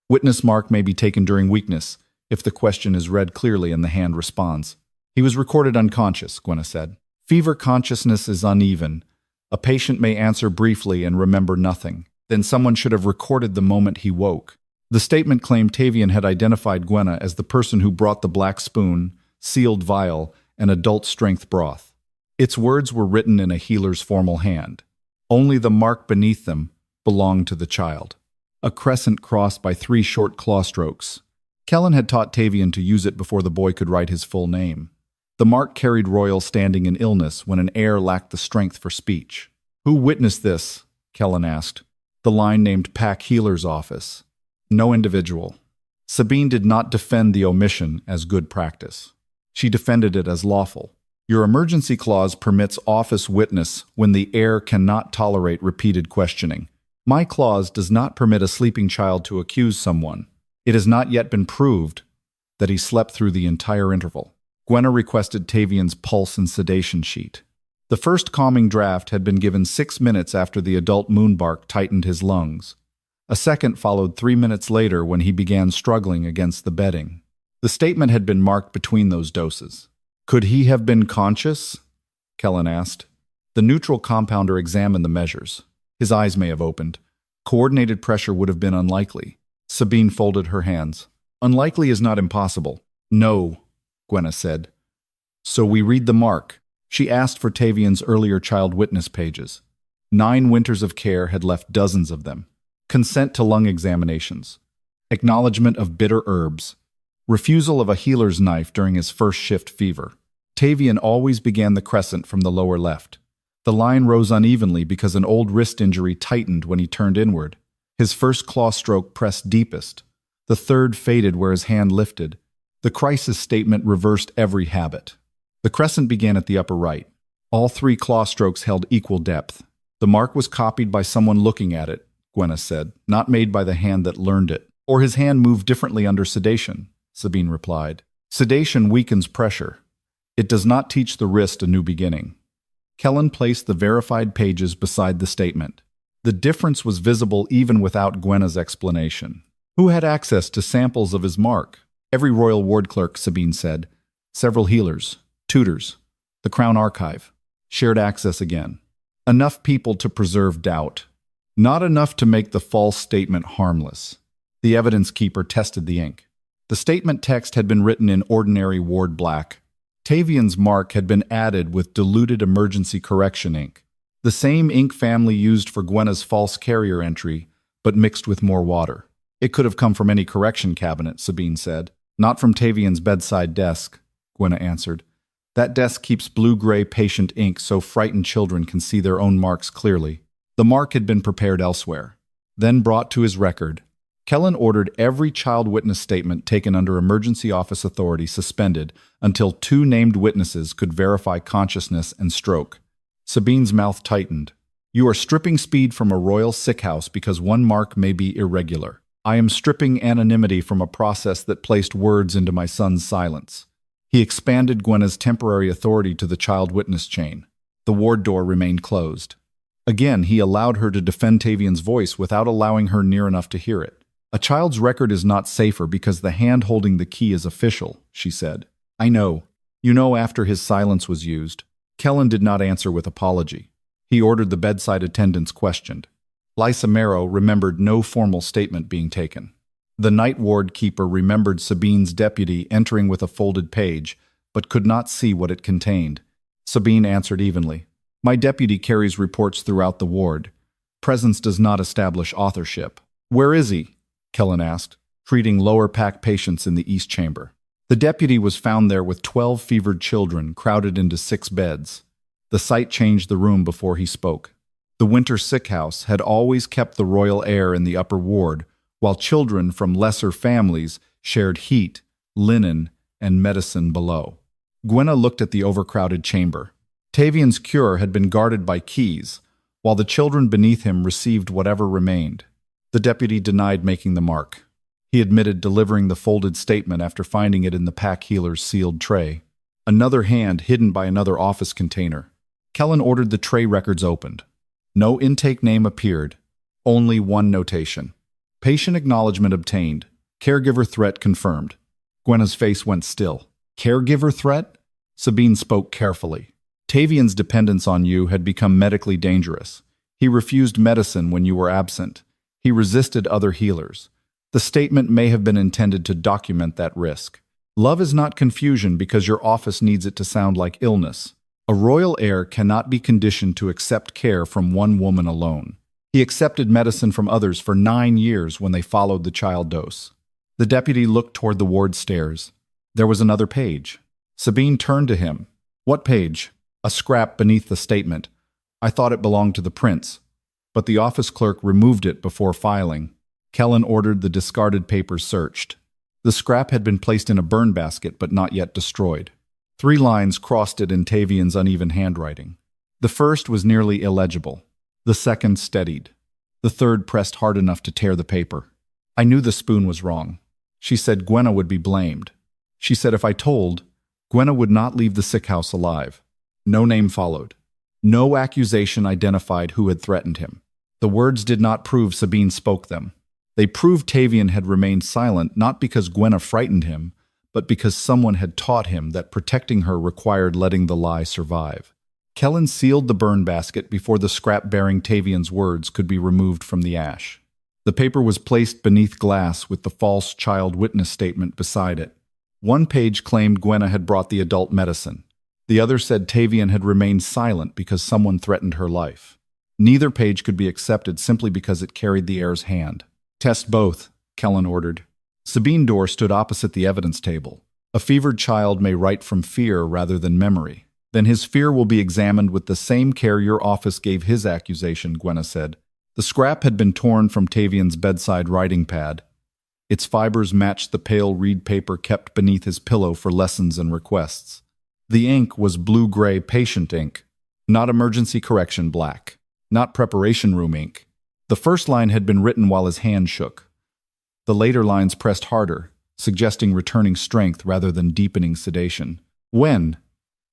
Witness mark may be taken during weakness, if the question is read clearly and the hand responds." "He was recorded unconscious," Gwenna said. "Fever consciousness is uneven. A patient may answer briefly and remember nothing. Then someone should have recorded the moment he woke." The statement claimed Tavian had identified Gwenna as the person who brought the black spoon, sealed vial, and adult-strength broth. Its words were written in a healer's formal hand. Only the mark beneath them belonged to the child. A crescent crossed by 3 short claw strokes. Kellan had taught Tavian to use it before the boy could write his full name. The mark carried royal standing in illness when an heir lacked the strength for speech. Who witnessed this? Kellan asked. The line named Pack Healer's office. No individual. Sabine did not defend the omission as good practice. She defended it as lawful. Your emergency clause permits office witness when the heir cannot tolerate repeated questioning. My clause does not permit a sleeping child to accuse someone. It has not yet been proved that he slept through the entire interval. Gwenna requested Tavian's pulse and sedation sheet. The first calming draft had been given 6 minutes after the adult moonbark tightened his lungs. A second followed 3 minutes later when he began struggling against the bedding. The statement had been marked between those doses. Could he have been conscious? Kellan asked. The neutral compounder examined the measures. His eyes may have opened. Coordinated pressure would have been unlikely. Sabine folded her hands. Unlikely is not impossible. No, Gwenna said. So we read the mark. She asked for Tavian's earlier child witness pages. 9 winters of care had left dozens of them. Consent to lung examinations. Acknowledgement of bitter herbs. Refusal of a healer's knife during his first shift fever. Tavian always began the crescent from the lower left. The line rose unevenly because an old wrist injury tightened when he turned inward. His first claw stroke pressed deepest. The third faded where his hand lifted. The crisis statement reversed every habit. The crescent began at the upper right. All 3 claw strokes held equal depth. The mark was copied by someone looking at it, Gwenna said, not made by the hand that learned it. Or his hand moved differently under sedation, Sabine replied. Sedation weakens pressure. It does not teach the wrist a new beginning. Kellan placed the verified pages beside the statement. The difference was visible even without Gwenna's explanation. Who had access to samples of his mark? Every royal ward clerk, Sabine said. Several healers. Tutors. The Crown Archive. Shared access again. Enough people to preserve doubt. Not enough to make the false statement harmless. The evidence keeper tested the ink. The statement text had been written in ordinary ward black. Tavian's mark had been added with diluted emergency correction ink. The same ink family used for Gwenna's false carrier entry, but mixed with more water. It could have come from any correction cabinet, Sabine said. Not from Tavian's bedside desk, Gwenna answered. That desk keeps blue-gray patient ink so frightened children can see their own marks clearly. The mark had been prepared elsewhere, then brought to his record. Kellan ordered every child witness statement taken under emergency office authority suspended until 2 named witnesses could verify consciousness and stroke. Sabine's mouth tightened. You are stripping speed from a royal sickhouse because one mark may be irregular. I am stripping anonymity from a process that placed words into my son's silence. He expanded Gwenna's temporary authority to the child witness chain. The ward door remained closed. Again, he allowed her to defend Tavian's voice without allowing her near enough to hear it. A child's record is not safer because the hand holding the key is official, she said. I know. You know after his silence was used. Kellan did not answer with apology. He ordered the bedside attendants questioned. Lysa Marrow remembered no formal statement being taken. The night ward keeper remembered Sabine's deputy entering with a folded page, but could not see what it contained. Sabine answered evenly. My deputy carries reports throughout the ward. Presence does not establish authorship. Where is he? Kellan asked, treating lower pack patients in the east chamber. The deputy was found there with 12 fevered children crowded into 6 beds. The sight changed the room before he spoke. The Winter Sickhouse had always kept the royal heir in the upper ward, while children from lesser families shared heat, linen, and medicine below. Gwenna looked at the overcrowded chamber. Tavian's cure had been guarded by keys, while the children beneath him received whatever remained. The deputy denied making the mark. He admitted delivering the folded statement after finding it in the pack healer's sealed tray. Another hand hidden by another office container. Kellan ordered the tray records opened. No intake name appeared, only one notation. Patient acknowledgement obtained. Caregiver threat confirmed. Gwenna's face went still. Caregiver threat? Sabine spoke carefully. Tavian's dependence on you had become medically dangerous. He refused medicine when you were absent. He resisted other healers. The statement may have been intended to document that risk. Love is not confusion because your office needs it to sound like illness. A royal heir cannot be conditioned to accept care from one woman alone. He accepted medicine from others for 9 years when they followed the child dose. The deputy looked toward the ward stairs. There was another page. Sabine turned to him. What page? A scrap beneath the statement. I thought it belonged to the prince, but the office clerk removed it before filing. Kellan ordered the discarded papers searched. The scrap had been placed in a burn basket but not yet destroyed. 3 lines crossed it in Tavian's uneven handwriting. The first was nearly illegible. The second steadied. The third pressed hard enough to tear the paper. I knew the spoon was wrong. She said Gwenna would be blamed. She said if I told, Gwenna would not leave the sick house alive. No name followed. No accusation identified who had threatened him. The words did not prove Sabine spoke them. They proved Tavian had remained silent not because Gwenna frightened him, but because someone had taught him that protecting her required letting the lie survive. Kellan sealed the burn basket before the scrap bearing Tavian's words could be removed from the ash. The paper was placed beneath glass with the false child witness statement beside it. One page claimed Gwenna had brought the adult medicine. The other said Tavian had remained silent because someone threatened her life. Neither page could be accepted simply because it carried the heir's hand. Test both, Kellan ordered. Sabine Dorr stood opposite the evidence table. A fevered child may write from fear rather than memory. Then his fear will be examined with the same care your office gave his accusation, Gwenna said. The scrap had been torn from Tavian's bedside writing pad. Its fibers matched the pale reed paper kept beneath his pillow for lessons and requests. The ink was blue-gray patient ink, not emergency correction black, not preparation room ink. The first line had been written while his hand shook. The later lines pressed harder, suggesting returning strength rather than deepening sedation. When?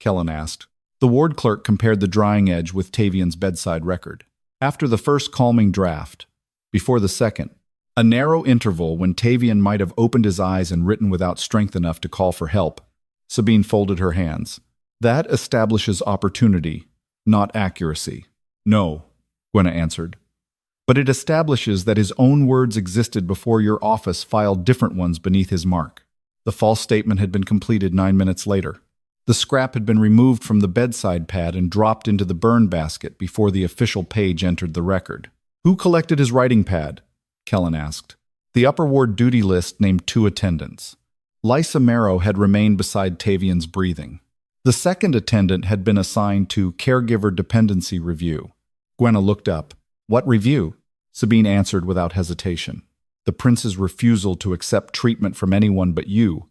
Kellan asked. The ward clerk compared the drying edge with Tavian's bedside record. After the first calming draft, before the second, a narrow interval when Tavian might have opened his eyes and written without strength enough to call for help. Sabine folded her hands. That establishes opportunity, not accuracy. No, Gwenna answered. But it establishes that his own words existed before your office filed different ones beneath his mark. The false statement had been completed 9 minutes later. The scrap had been removed from the bedside pad and dropped into the burn basket before the official page entered the record. Who collected his writing pad? Kellan asked. The upper ward duty list named 2 attendants. Lysa Marrow had remained beside Tavian's breathing. The second attendant had been assigned to caregiver dependency review. Gwenna looked up. What review? Sabine answered without hesitation. The prince's refusal to accept treatment from anyone but you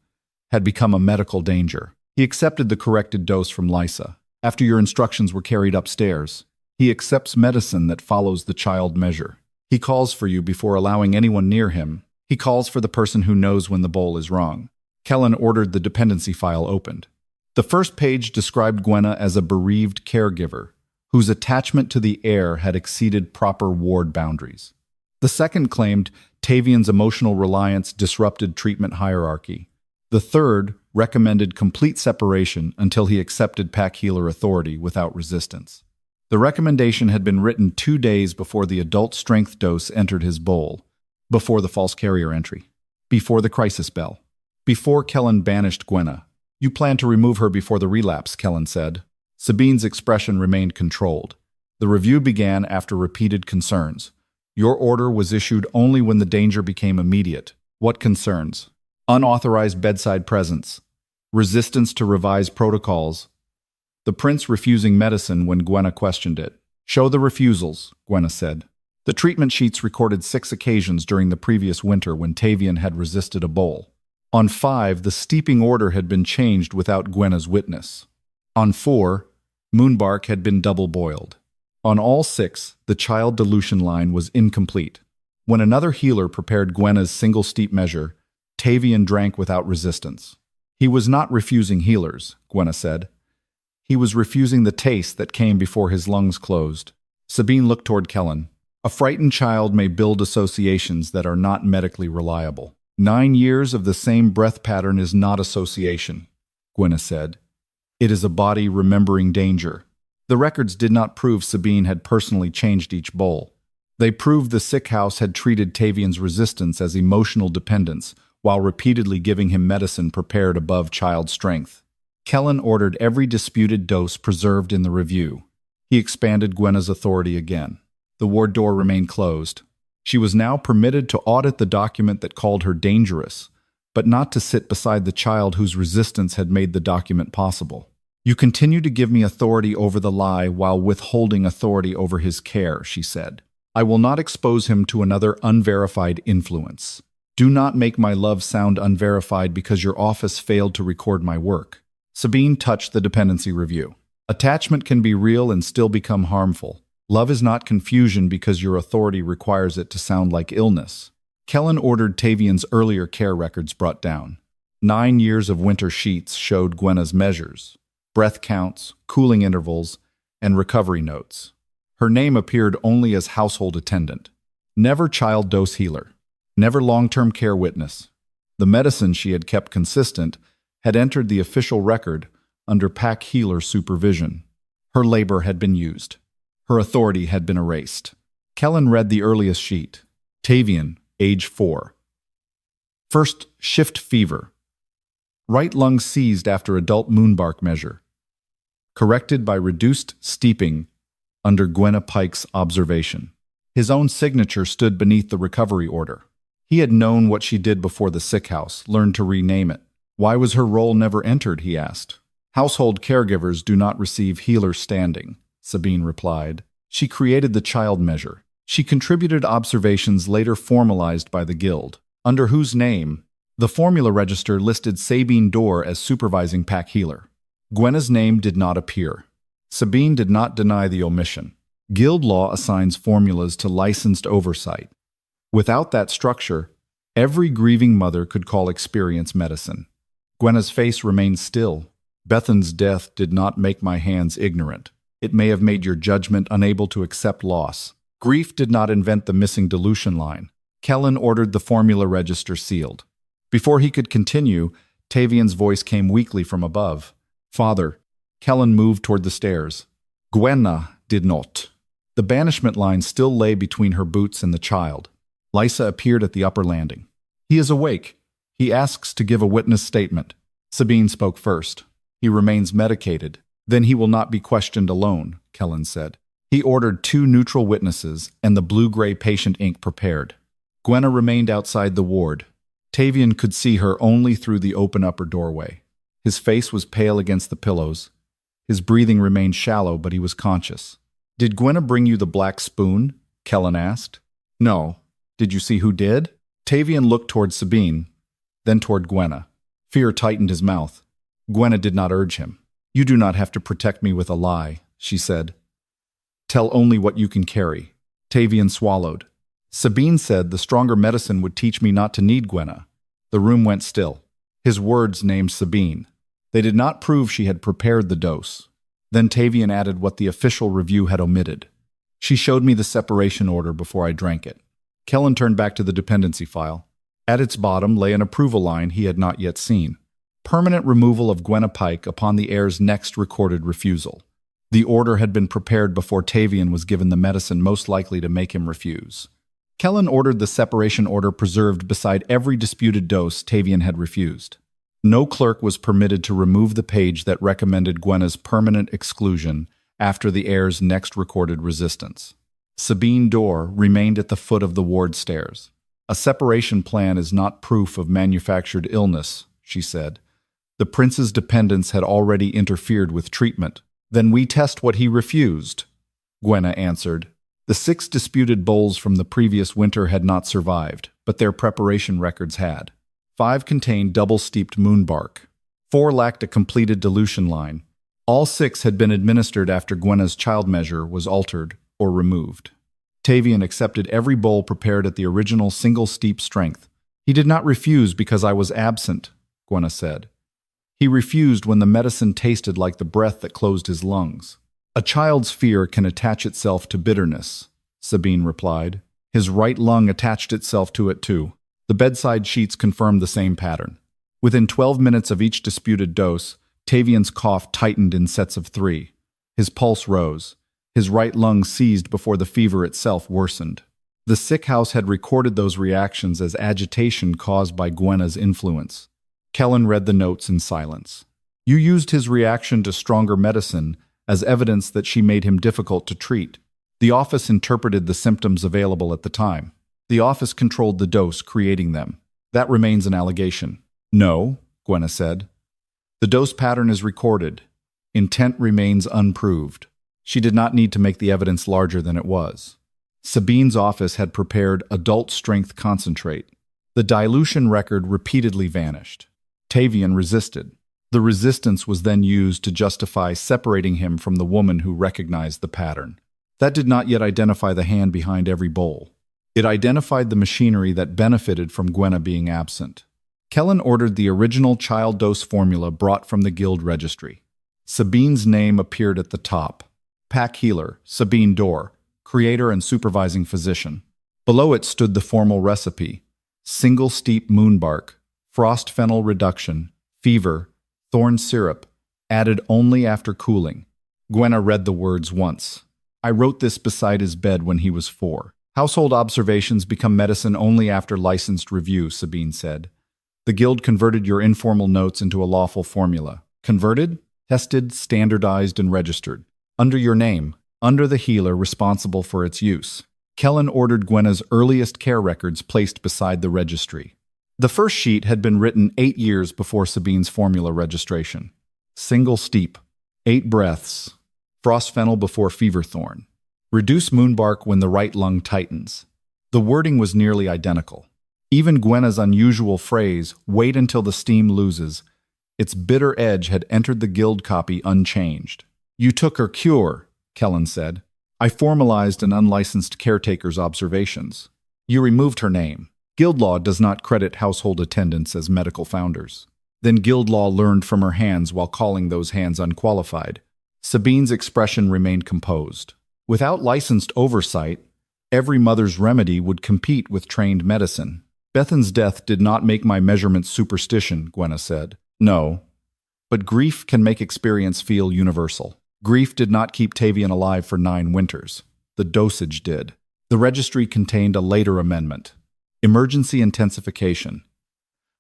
had become a medical danger. He accepted the corrected dose from Lysa. After your instructions were carried upstairs, he accepts medicine that follows the child measure. He calls for you before allowing anyone near him. He calls for the person who knows when the bowl is wrong. Kellan ordered the dependency file opened. The first page described Gwenna as a bereaved caregiver, whose attachment to the heir had exceeded proper ward boundaries. The second claimed Tavian's emotional reliance disrupted treatment hierarchy. The third recommended complete separation until he accepted pack healer authority without resistance. The recommendation had been written 2 days before the adult strength dose entered his bowl, before the false carrier entry, before the crisis bell, before Kellan banished Gwenna. You plan to remove her before the relapse, Kellan said. Sabine's expression remained controlled. The review began after repeated concerns. Your order was issued only when the danger became immediate. What concerns? Unauthorized bedside presence. Resistance to revised protocols. The prince refusing medicine when Gwenna questioned it. Show the refusals, Gwenna said. The treatment sheets recorded 6 occasions during the previous winter when Tavian had resisted a bowl. On 5, the steeping order had been changed without Gwenna's witness. On 4, moonbark had been double-boiled. On all 6, the child dilution line was incomplete. When another healer prepared Gwenna's single steep measure, Tavian drank without resistance. He was not refusing healers, Gwenna said. He was refusing the taste that came before his lungs closed. Sabine looked toward Kellan. A frightened child may build associations that are not medically reliable. 9 years of the same breath pattern is not association, Gwenna said. It is a body remembering danger. The records did not prove Sabine had personally changed each bowl. They proved the sick house had treated Tavian's resistance as emotional dependence, while repeatedly giving him medicine prepared above child strength. Kellan ordered every disputed dose preserved in the review. He expanded Gwenna's authority again. The ward door remained closed. She was now permitted to audit the document that called her dangerous, but not to sit beside the child whose resistance had made the document possible. You continue to give me authority over the lie while withholding authority over his care, she said. I will not expose him to another unverified influence. Do not make my love sound unverified because your office failed to record my work. Sabine touched the dependency review. Attachment can be real and still become harmful. Love is not confusion because your authority requires it to sound like illness. Kellan ordered Tavian's earlier care records brought down. 9 years of winter sheets showed Gwenna's measures, breath counts, cooling intervals, and recovery notes. Her name appeared only as household attendant. Never child dose healer. Never long-term care witness. The medicine she had kept consistent had entered the official record under pack healer supervision. Her labor had been used. Her authority had been erased. Kellan read the earliest sheet. Tavian, age 4. First, shift fever. Right lung seized after adult moonbark measure. Corrected by reduced steeping under Gwenna Pike's observation. His own signature stood beneath the recovery order. He had known what she did before the sick house, learned to rename it. Why was her role never entered, he asked. Household caregivers do not receive healer standing, Sabine replied. She created the child measure. She contributed observations later formalized by the guild, under whose name the formula register listed Sabine Dorr as supervising pack healer. Gwenna's name did not appear. Sabine did not deny the omission. Guild law assigns formulas to licensed oversight. Without that structure, every grieving mother could call experience medicine. Gwenna's face remained still. Bethan's death did not make my hands ignorant. It may have made your judgment unable to accept loss. Grief did not invent the missing dilution line. Kellan ordered the formula register sealed. Before he could continue, Tavian's voice came weakly from above. Father. Kellan moved toward the stairs. Gwenna did not. The banishment line still lay between her boots and the child. Lysa appeared at the upper landing. He is awake. He asks to give a witness statement. Sabine spoke first. He remains medicated. Then he will not be questioned alone, Kellan said. He ordered 2 neutral witnesses and the blue-gray patient ink prepared. Gwenna remained outside the ward. Tavian could see her only through the open upper doorway. His face was pale against the pillows. His breathing remained shallow, but he was conscious. Did Gwenna bring you the black spoon? Kellan asked. No. Did you see who did? Tavian looked toward Sabine, then toward Gwenna. Fear tightened his mouth. Gwenna did not urge him. You do not have to protect me with a lie, she said. Tell only what you can carry. Tavian swallowed. Sabine said the stronger medicine would teach me not to need Gwenna. The room went still. His words named Sabine. They did not prove she had prepared the dose. Then Tavian added what the official review had omitted. She showed me the separation order before I drank it. Kellan turned back to the dependency file. At its bottom lay an approval line he had not yet seen. Permanent removal of Gwenna Pike upon the heir's next recorded refusal. The order had been prepared before Tavian was given the medicine most likely to make him refuse. Kellan ordered the separation order preserved beside every disputed dose Tavian had refused. No clerk was permitted to remove the page that recommended Gwenna's permanent exclusion after the heir's next recorded resistance. Sabine Dorr remained at the foot of the ward stairs. A separation plan is not proof of manufactured illness, she said. The prince's dependents had already interfered with treatment. Then we test what he refused, Gwenna answered. The 6 disputed bowls from the previous winter had not survived, but their preparation records had. 5 contained double-steeped moonbark. 4 lacked a completed dilution line. All 6 had been administered after Gwenna's child measure was altered or removed. Tavian accepted every bowl prepared at the original single steep strength. He did not refuse because I was absent, Gwenna said. He refused when the medicine tasted like the breath that closed his lungs. A child's fear can attach itself to bitterness, Sabine replied. His right lung attached itself to it too. The bedside sheets confirmed the same pattern. Within 12 minutes of each disputed dose, Tavian's cough tightened in sets of 3. His pulse rose. His right lung seized before the fever itself worsened. The sick house had recorded those reactions as agitation caused by Gwenna's influence. Kellan read the notes in silence. You used his reaction to stronger medicine as evidence that she made him difficult to treat. The office interpreted the symptoms available at the time. The office controlled the dose, creating them. That remains an allegation. No, Gwenna said. The dose pattern is recorded. Intent remains unproved. She did not need to make the evidence larger than it was. Sabine's office had prepared adult-strength concentrate. The dilution record repeatedly vanished. Tavian resisted. The resistance was then used to justify separating him from the woman who recognized the pattern. That did not yet identify the hand behind every bowl. It identified the machinery that benefited from Gwenna being absent. Kellan ordered the original child dose formula brought from the guild registry. Sabine's name appeared at the top. Pack healer, Sabine Dorr, creator and supervising physician. Below it stood the formal recipe: single steep moonbark, frost fennel reduction, fever, thorn syrup, added only after cooling. Gwenna read the words once. I wrote this beside his bed when he was 4. Household observations become medicine only after licensed review, Sabine said. The guild converted your informal notes into a lawful formula. Converted, tested, standardized, and registered. Under your name, under the healer responsible for its use. Kellan ordered Gwenna's earliest care records placed beside the registry. The first sheet had been written 8 years before Sabine's formula registration. Single steep, 8 breaths, frost fennel before fever thorn. Reduce moonbark when the right lung tightens. The wording was nearly identical. Even Gwenna's unusual phrase, wait until the steam loses, its bitter edge had entered the guild copy unchanged. You took her cure, Kellan said. I formalized an unlicensed caretaker's observations. You removed her name. Guild law does not credit household attendants as medical founders. Then guild law learned from her hands while calling those hands unqualified. Sabine's expression remained composed. Without licensed oversight, every mother's remedy would compete with trained medicine. Bethan's death did not make my measurements superstition, Gwenna said. No, but grief can make experience feel universal. Grief did not keep Tavian alive for 9 winters. The dosage did. The registry contained a later amendment. Emergency intensification.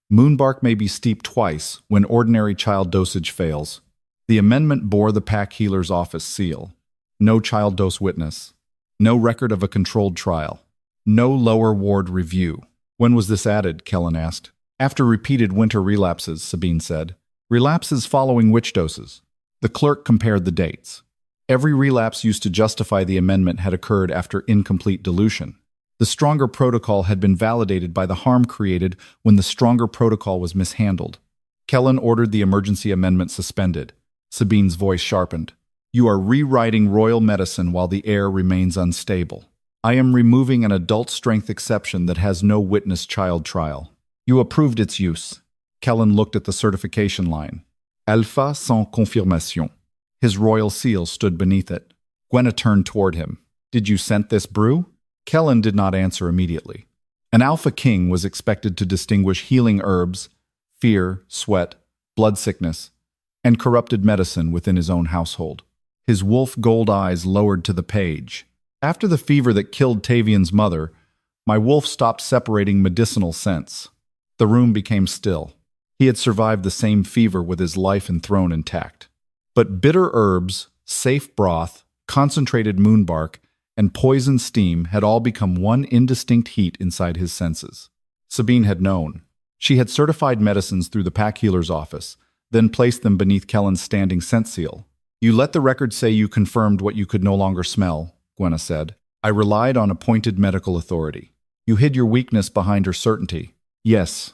Moonbark may be steeped twice when ordinary child dosage fails. The amendment bore the pack healer's office seal. No child dose witness. No record of a controlled trial. No lower ward review. When was this added? Kellan asked. After repeated winter relapses, Sabine said. Relapses following which doses? The clerk compared the dates. Every relapse used to justify the amendment had occurred after incomplete dilution. The stronger protocol had been validated by the harm created when the stronger protocol was mishandled. Kellan ordered the emergency amendment suspended. Sabine's voice sharpened. You are rewriting royal medicine while the heir remains unstable. I am removing an adult-strength exception that has no witness-child trial. You approved its use. Kellan looked at the certification line. Alpha sans confirmation. His royal seal stood beneath it. Gwenna turned toward him. Did you scent this brew? Kellan did not answer immediately. An alpha king was expected to distinguish healing herbs, fear, sweat, blood sickness, and corrupted medicine within his own household. His wolf gold eyes lowered to the page. After the fever that killed Tavian's mother, my wolf stopped separating medicinal scents. The room became still. He had survived the same fever with his life and throne intact. But bitter herbs, safe broth, concentrated moonbark, and poison steam had all become one indistinct heat inside his senses. Sabine had known. She had certified medicines through the pack healer's office, then placed them beneath Kellan's standing scent seal. You let the record say you confirmed what you could no longer smell, Gwenna said. I relied on appointed medical authority. You hid your weakness behind her certainty. Yes,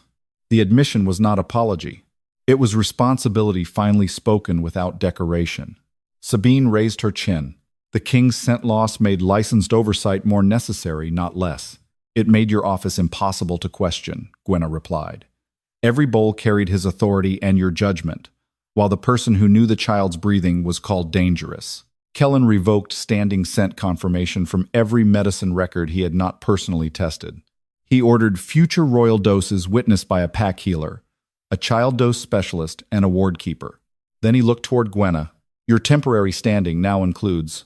the admission was not apology. It was responsibility finally spoken without decoration. Sabine raised her chin. The king's scent loss made licensed oversight more necessary, not less. It made your office impossible to question, Gwenna replied. Every bowl carried his authority and your judgment, while the person who knew the child's breathing was called dangerous. Kellan revoked standing scent confirmation from every medicine record he had not personally tested. He ordered future royal doses witnessed by a pack healer, a child dose specialist, and a ward keeper. Then he looked toward Gwenna. Your temporary standing now includes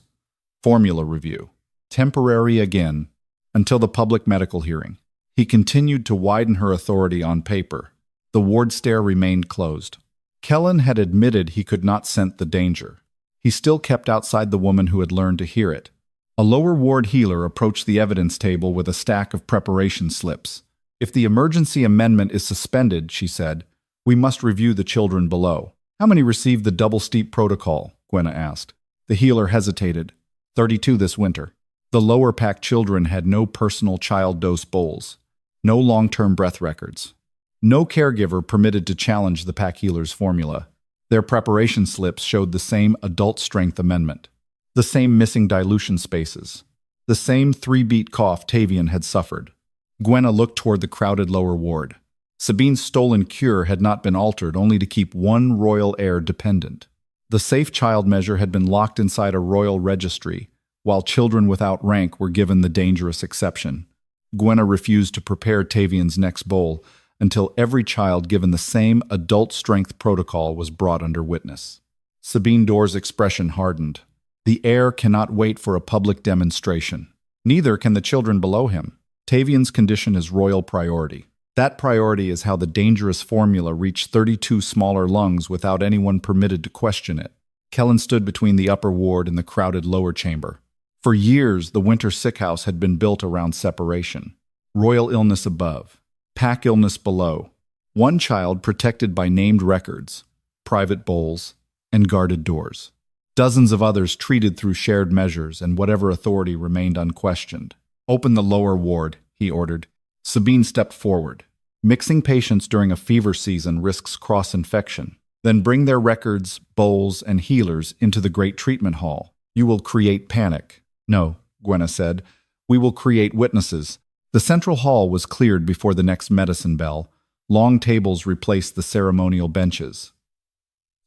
formula review. Temporary again, until the public medical hearing. He continued to widen her authority on paper. The ward stair remained closed. Kellan had admitted he could not scent the danger. He still kept outside the woman who had learned to hear it. A lower ward healer approached the evidence table with a stack of preparation slips. If the emergency amendment is suspended, she said, we must review the children below. How many received the double steep protocol? Gwenna asked. The healer hesitated. 32 this winter. The lower pack children had no personal child dose bowls, no long-term breath records. No caregiver permitted to challenge the pack healer's formula. Their preparation slips showed the same adult strength amendment, the same missing dilution spaces, the same 3-beat cough Tavian had suffered. Gwenna looked toward the crowded lower ward. Sabine's stolen cure had not been altered, only to keep one royal heir dependent. The safe child measure had been locked inside a royal registry, while children without rank were given the dangerous exception. Gwenna refused to prepare Tavian's next bowl until every child given the same adult strength protocol was brought under witness. Sabine Dor's expression hardened. The heir cannot wait for a public demonstration. Neither can the children below him. Tavian's condition is royal priority. That priority is how the dangerous formula reached 32 smaller lungs without anyone permitted to question it. Kellan stood between the upper ward and the crowded lower chamber. For years, the Winter Sickhouse had been built around separation. Royal illness above, pack illness below. One child protected by named records, private bowls, and guarded doors. Dozens of others treated through shared measures and whatever authority remained unquestioned. Open the lower ward, he ordered. Sabine stepped forward. Mixing patients during a fever season risks cross-infection. Then bring their records, bowls, and healers into the great treatment hall. You will create panic. No, Gwenna said. We will create witnesses. The central hall was cleared before the next medicine bell. Long tables replaced the ceremonial benches.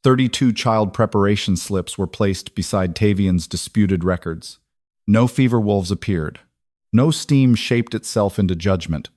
32 child preparation slips were placed beside Tavian's disputed records. No fever wolves appeared. No steam shaped itself into judgment.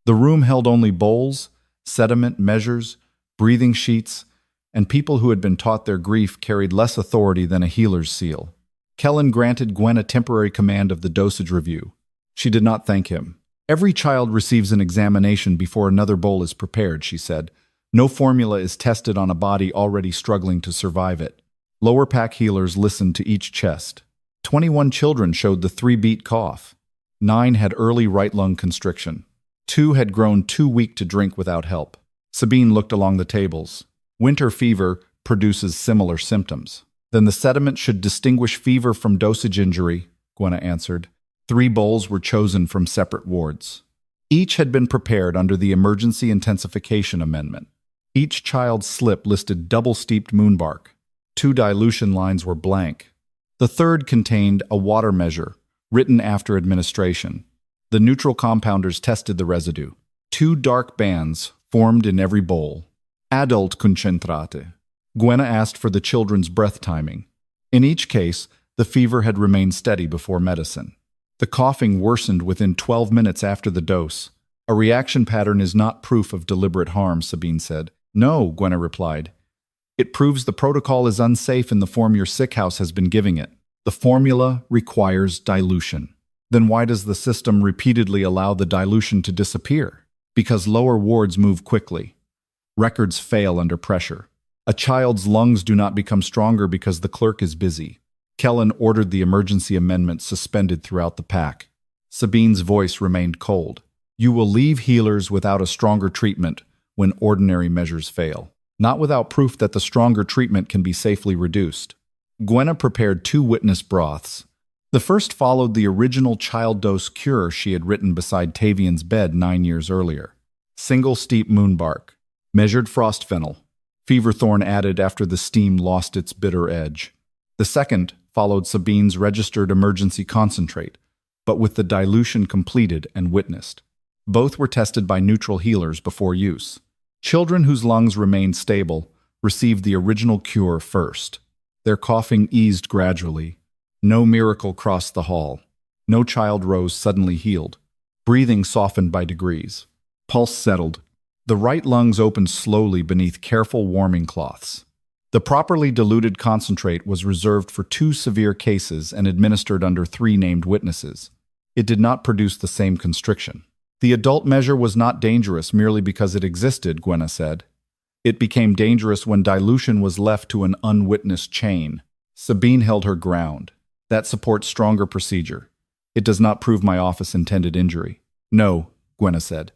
The room held only bowls, sediment measures, breathing sheets, and people who had been taught their grief carried less authority than a healer's seal. Kellan granted Gwenna temporary command of the dosage review. She did not thank him. Every child receives an examination before another bowl is prepared, she said. No formula is tested on a body already struggling to survive it. Lower pack healers listened to each chest. 21 children showed the 3-beat cough. 9 had early right lung constriction. 2 had grown too weak to drink without help. Sabine looked along the tables. Winter fever produces similar symptoms. Then the sediment should distinguish fever from dosage injury, Gwenna answered. 3 bowls were chosen from separate wards. Each had been prepared under the Emergency Intensification Amendment. Each child's slip listed double-steeped moonbark. 2 dilution lines were blank. The third contained a water measure, written after administration. The neutral compounders tested the residue. 2 dark bands formed in every bowl. Adult concentrate. Gwenna asked for the children's breath timing. In each case, the fever had remained steady before medicine. The coughing worsened within 12 minutes after the dose. A reaction pattern is not proof of deliberate harm, Sabine said. No, Gwenna replied. It proves the protocol is unsafe in the form your sick house has been giving it. The formula requires dilution. Then why does the system repeatedly allow the dilution to disappear? Because lower wards move quickly. Records fail under pressure. A child's lungs do not become stronger because the clerk is busy. Kellan ordered the emergency amendment suspended throughout the pack. Sabine's voice remained cold. You will leave healers without a stronger treatment when ordinary measures fail, not without proof that the stronger treatment can be safely reduced. Gwenna prepared 2 witness broths. The first followed the original child dose cure she had written beside Tavian's bed 9 years earlier. Single steep moonbark, measured frost fennel, feverthorn added after the steam lost its bitter edge. The second followed Sabine's registered emergency concentrate, but with the dilution completed and witnessed. Both were tested by neutral healers before use. Children whose lungs remained stable received the original cure first. Their coughing eased gradually. No miracle crossed the hall. No child rose suddenly healed. Breathing softened by degrees. Pulse settled. The right lungs opened slowly beneath careful warming cloths. The properly diluted concentrate was reserved for 2 severe cases and administered under 3 named witnesses. It did not produce the same constriction. The adult measure was not dangerous merely because it existed, Gwenna said. It became dangerous when dilution was left to an unwitnessed chain. Sabine held her ground. That supports stronger procedure. It does not prove my office intended injury. No, Gwenna said.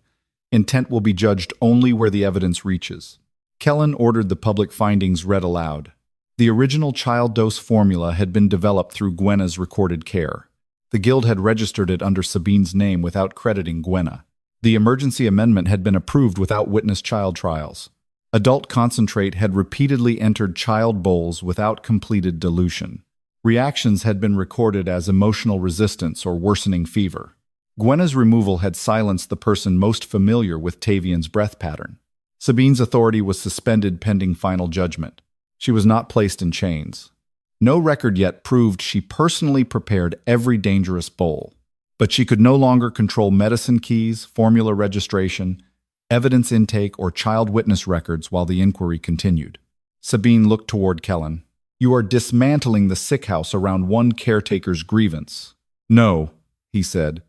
Intent will be judged only where the evidence reaches. Kellan ordered the public findings read aloud. The original child dose formula had been developed through Gwenna's recorded care. The guild had registered it under Sabine's name without crediting Gwenna. The emergency amendment had been approved without witness child trials. Adult concentrate had repeatedly entered child bowls without completed dilution. Reactions had been recorded as emotional resistance or worsening fever. Gwenna's removal had silenced the person most familiar with Tavian's breath pattern. Sabine's authority was suspended pending final judgment. She was not placed in chains. No record yet proved she personally prepared every dangerous bowl. But she could no longer control medicine keys, formula registration, evidence intake, or child witness records while the inquiry continued. Sabine looked toward Kellan. "You are dismantling the sick house around one caretaker's grievance." "No," he said.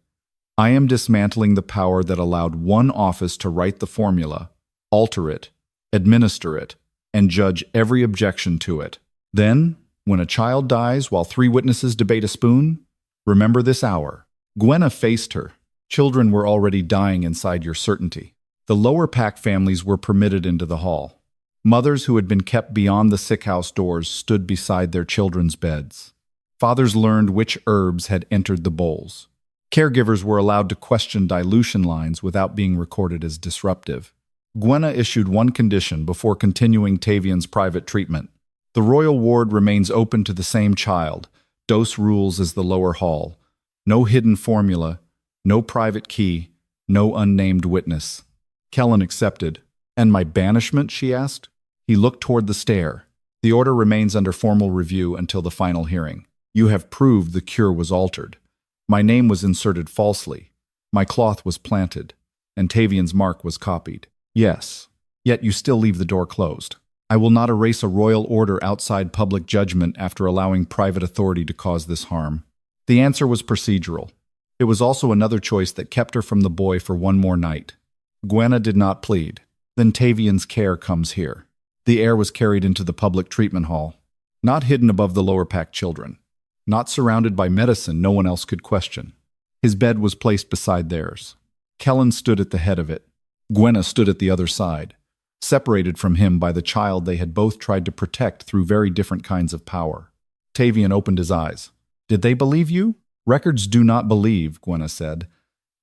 "I am dismantling the power that allowed one office to write the formula, alter it, administer it, and judge every objection to it. Then, when a child dies while 3 witnesses debate a spoon, remember this hour." Gwenna faced her. Children were already dying inside your certainty. The lower pack families were permitted into the hall. Mothers who had been kept beyond the sick house doors stood beside their children's beds. Fathers learned which herbs had entered the bowls. Caregivers were allowed to question dilution lines without being recorded as disruptive. Gwenna issued one condition before continuing Tavian's private treatment. The royal ward remains open to the same child. Dose rules as the lower hall. No hidden formula, no private key, no unnamed witness. Kellan accepted. "And my banishment?" she asked. He looked toward the stair. "The order remains under formal review until the final hearing. You have proved the cure was altered. My name was inserted falsely. My cloth was planted, and Tavian's mark was copied. Yes, yet you still leave the door closed. I will not erase a royal order outside public judgment after allowing private authority to cause this harm." The answer was procedural. It was also another choice that kept her from the boy for one more night. Gwenna did not plead. "Then Tavian's care comes here." The heir was carried into the public treatment hall, not hidden above the lower pack children, not surrounded by medicine no one else could question. His bed was placed beside theirs. Kellan stood at the head of it. Gwenna stood at the other side, separated from him by the child they had both tried to protect through very different kinds of power. Tavian opened his eyes. "Did they believe you?" "Records do not believe," Gwenna said.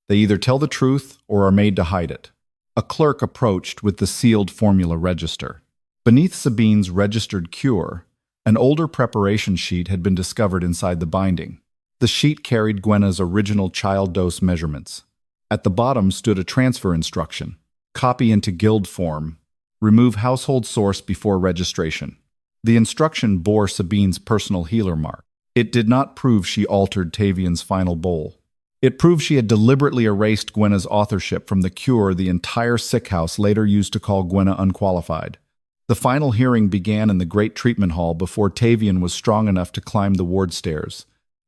"They either tell the truth or are made to hide it." A clerk approached with the sealed formula register. Beneath Sabine's registered cure, an older preparation sheet had been discovered inside the binding. The sheet carried Gwenna's original child dose measurements. At the bottom stood a transfer instruction. "Copy into guild form. Remove household source before registration." The instruction bore Sabine's personal healer mark. It did not prove she altered Tavian's final bowl. It proved she had deliberately erased Gwenna's authorship from the cure the entire sick house later used to call Gwenna unqualified. The final hearing began in the great treatment hall before Tavian was strong enough to climb the ward stairs.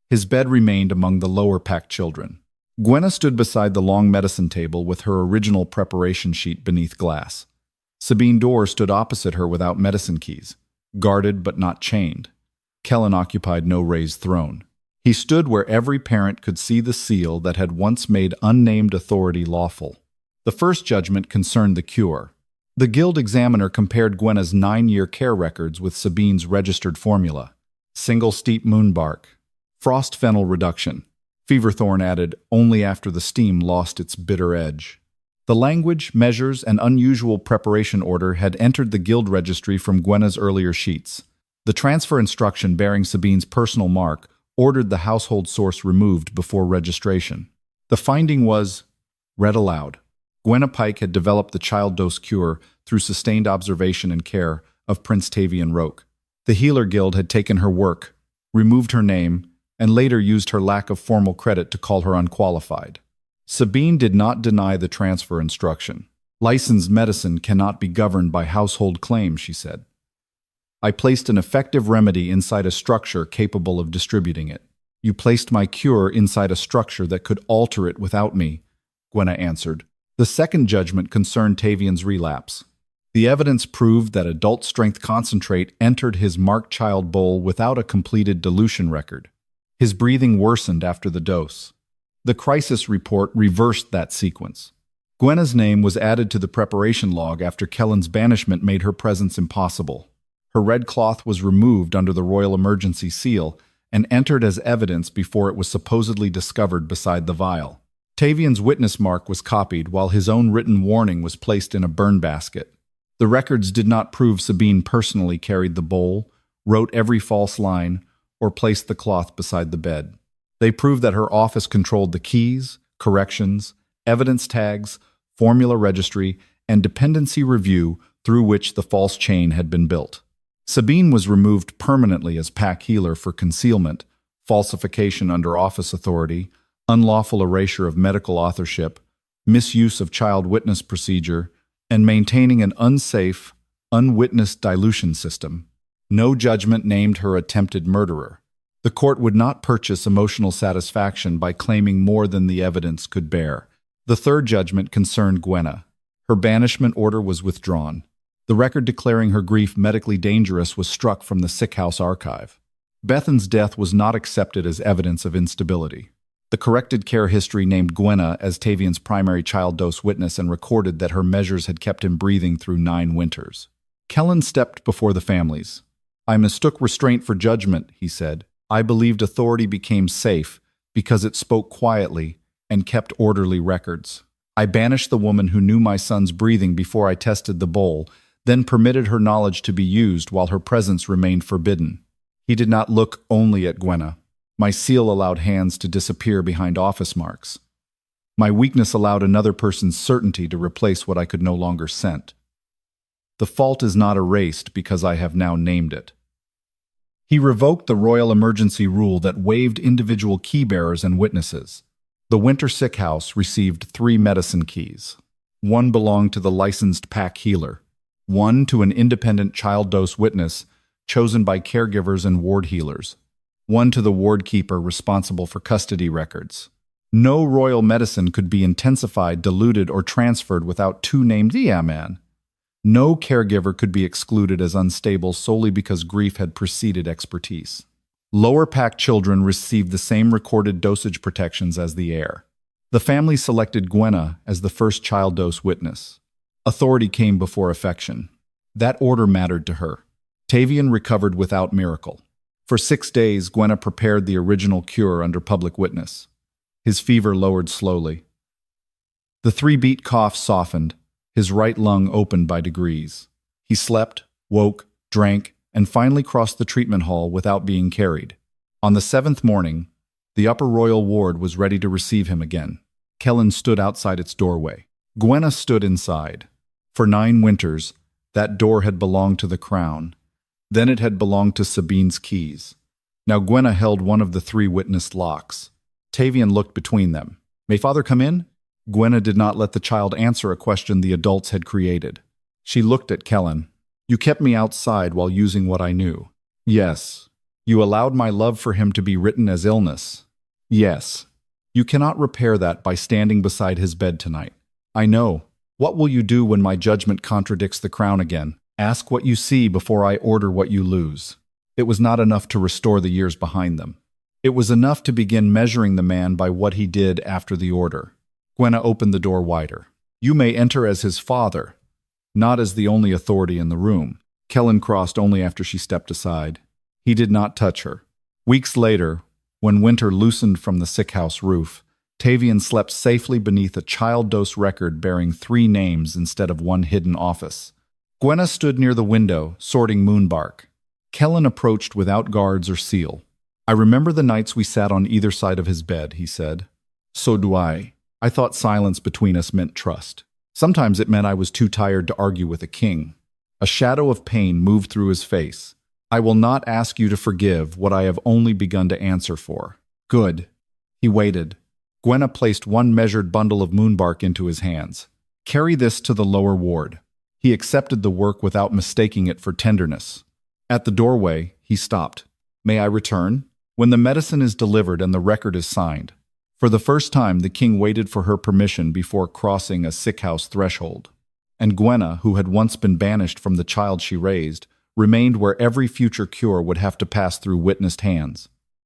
His bed remained among the lower pack children. Gwenna stood beside the long medicine table with her original preparation sheet beneath glass. Sabine Dorr stood opposite her without medicine keys, guarded but not chained. Kellan occupied no raised throne. He stood where every parent could see the seal that had once made unnamed authority lawful. The first judgment concerned the cure. The guild examiner compared Gwenna's 9-year care records with Sabine's registered formula. Single steep moonbark. Frost fennel reduction. Feverthorn added only after the steam lost its bitter edge. The language, measures, and unusual preparation order had entered the guild registry from Gwenna's earlier sheets. The transfer instruction bearing Sabine's personal mark ordered the household source removed before registration. The finding was read aloud. Gwenna Pike had developed the child dose cure through sustained observation and care of Prince Kellan Roake. The Healer Guild had taken her work, removed her name, and later used her lack of formal credit to call her unqualified. Sabine did not deny the transfer instruction. "Licensed medicine cannot be governed by household claims," she said. "I placed an effective remedy inside a structure capable of distributing it. You placed my cure inside a structure that could alter it without me," Gwenna answered. The second judgment concerned Tavian's relapse. The evidence proved that adult-strength concentrate entered his marked child bowl without a completed dilution record. His breathing worsened after the dose. The crisis report reversed that sequence. Gwenna's name was added to the preparation log after Kellan's banishment made her presence impossible. Her red cloth was removed under the royal emergency seal and entered as evidence before it was supposedly discovered beside the vial. Tavian's witness mark was copied while his own written warning was placed in a burn basket. The records did not prove Sabine personally carried the bowl, wrote every false line, or placed the cloth beside the bed. They proved that her office controlled the keys, corrections, evidence tags, formula registry, and dependency review through which the false chain had been built. Sabine was removed permanently as pack healer for concealment, falsification under office authority, unlawful erasure of medical authorship, misuse of child witness procedure, and maintaining an unsafe, unwitnessed dilution system. No judgment named her attempted murderer. The court would not purchase emotional satisfaction by claiming more than the evidence could bear. The third judgment concerned Gwenna. Her banishment order was withdrawn. The record declaring her grief medically dangerous was struck from the Sickhouse archive. Bethan's death was not accepted as evidence of instability. The corrected care history named Gwenna as Tavian's primary child dose witness and recorded that her measures had kept him breathing through 9 winters. Kellan stepped before the families. "I mistook restraint for judgment," he said. "I believed authority became safe because it spoke quietly and kept orderly records. I banished the woman who knew my son's breathing before I tested the bowl, then permitted her knowledge to be used while her presence remained forbidden." He did not look only at Gwenna. "My seal allowed hands to disappear behind office marks. My weakness allowed another person's certainty to replace what I could no longer scent. The fault is not erased because I have now named it." He revoked the royal emergency rule that waived individual keybearers and witnesses. The Winter Sickhouse received 3 medicine keys. 1 belonged to the licensed pack healer, 1 to an independent child dose witness chosen by caregivers and ward healers, 1 to the ward keeper responsible for custody records. No royal medicine could be intensified, diluted, or transferred without 2 named man. No caregiver could be excluded as unstable solely because grief had preceded expertise. Lower pack children received the same recorded dosage protections as the heir. The family selected Gwenna as the first child dose witness. Authority came before affection. That order mattered to her. Tavian recovered without miracle. For 6 days, Gwenna prepared the original cure under public witness. His fever lowered slowly. The 3-beat cough softened. His right lung opened by degrees. He slept, woke, drank, and finally crossed the treatment hall without being carried. On the 7th morning, the upper royal ward was ready to receive him again. Kellan stood outside its doorway. Gwenna stood inside. For 9 winters, that door had belonged to the crown. Then it had belonged to Sabine's keys. Now Gwenna held one of the 3 witnessed locks. Tavian looked between them. "May father come in?" Gwenna did not let the child answer a question the adults had created. She looked at Kellan. "You kept me outside while using what I knew." "Yes." "You allowed my love for him to be written as illness." "Yes." "You cannot repair that by standing beside his bed tonight." "I know. What will you do when my judgment contradicts the crown again? Ask what you see before I order what you lose." It was not enough to restore the years behind them. It was enough to begin measuring the man by what he did after the order. Gwenna opened the door wider. "You may enter as his father, not as the only authority in the room." Kellan crossed only after she stepped aside. He did not touch her. Weeks later, when winter loosened from the Sickhouse roof, Tavian slept safely beneath a child dose record bearing 3 names instead of 1 hidden office. Gwenna stood near the window, sorting moonbark. Kellan approached without guards or seal. "I remember the nights we sat on either side of his bed," he said. "So do I. I thought silence between us meant trust. Sometimes it meant I was too tired to argue with a king." A shadow of pain moved through his face. "I will not ask you to forgive what I have only begun to answer for." "Good." He waited. Gwenna placed 1 measured bundle of moonbark into his hands. "Carry this to the lower ward." He accepted the work without mistaking it for tenderness. At the doorway, he stopped. "May I return?" "When the medicine is delivered and the record is signed." For the first time, the king waited for her permission before crossing a Sickhouse threshold. And Gwenna, who had once been banished from the child she raised, remained where every future cure would have to pass through witnessed hands.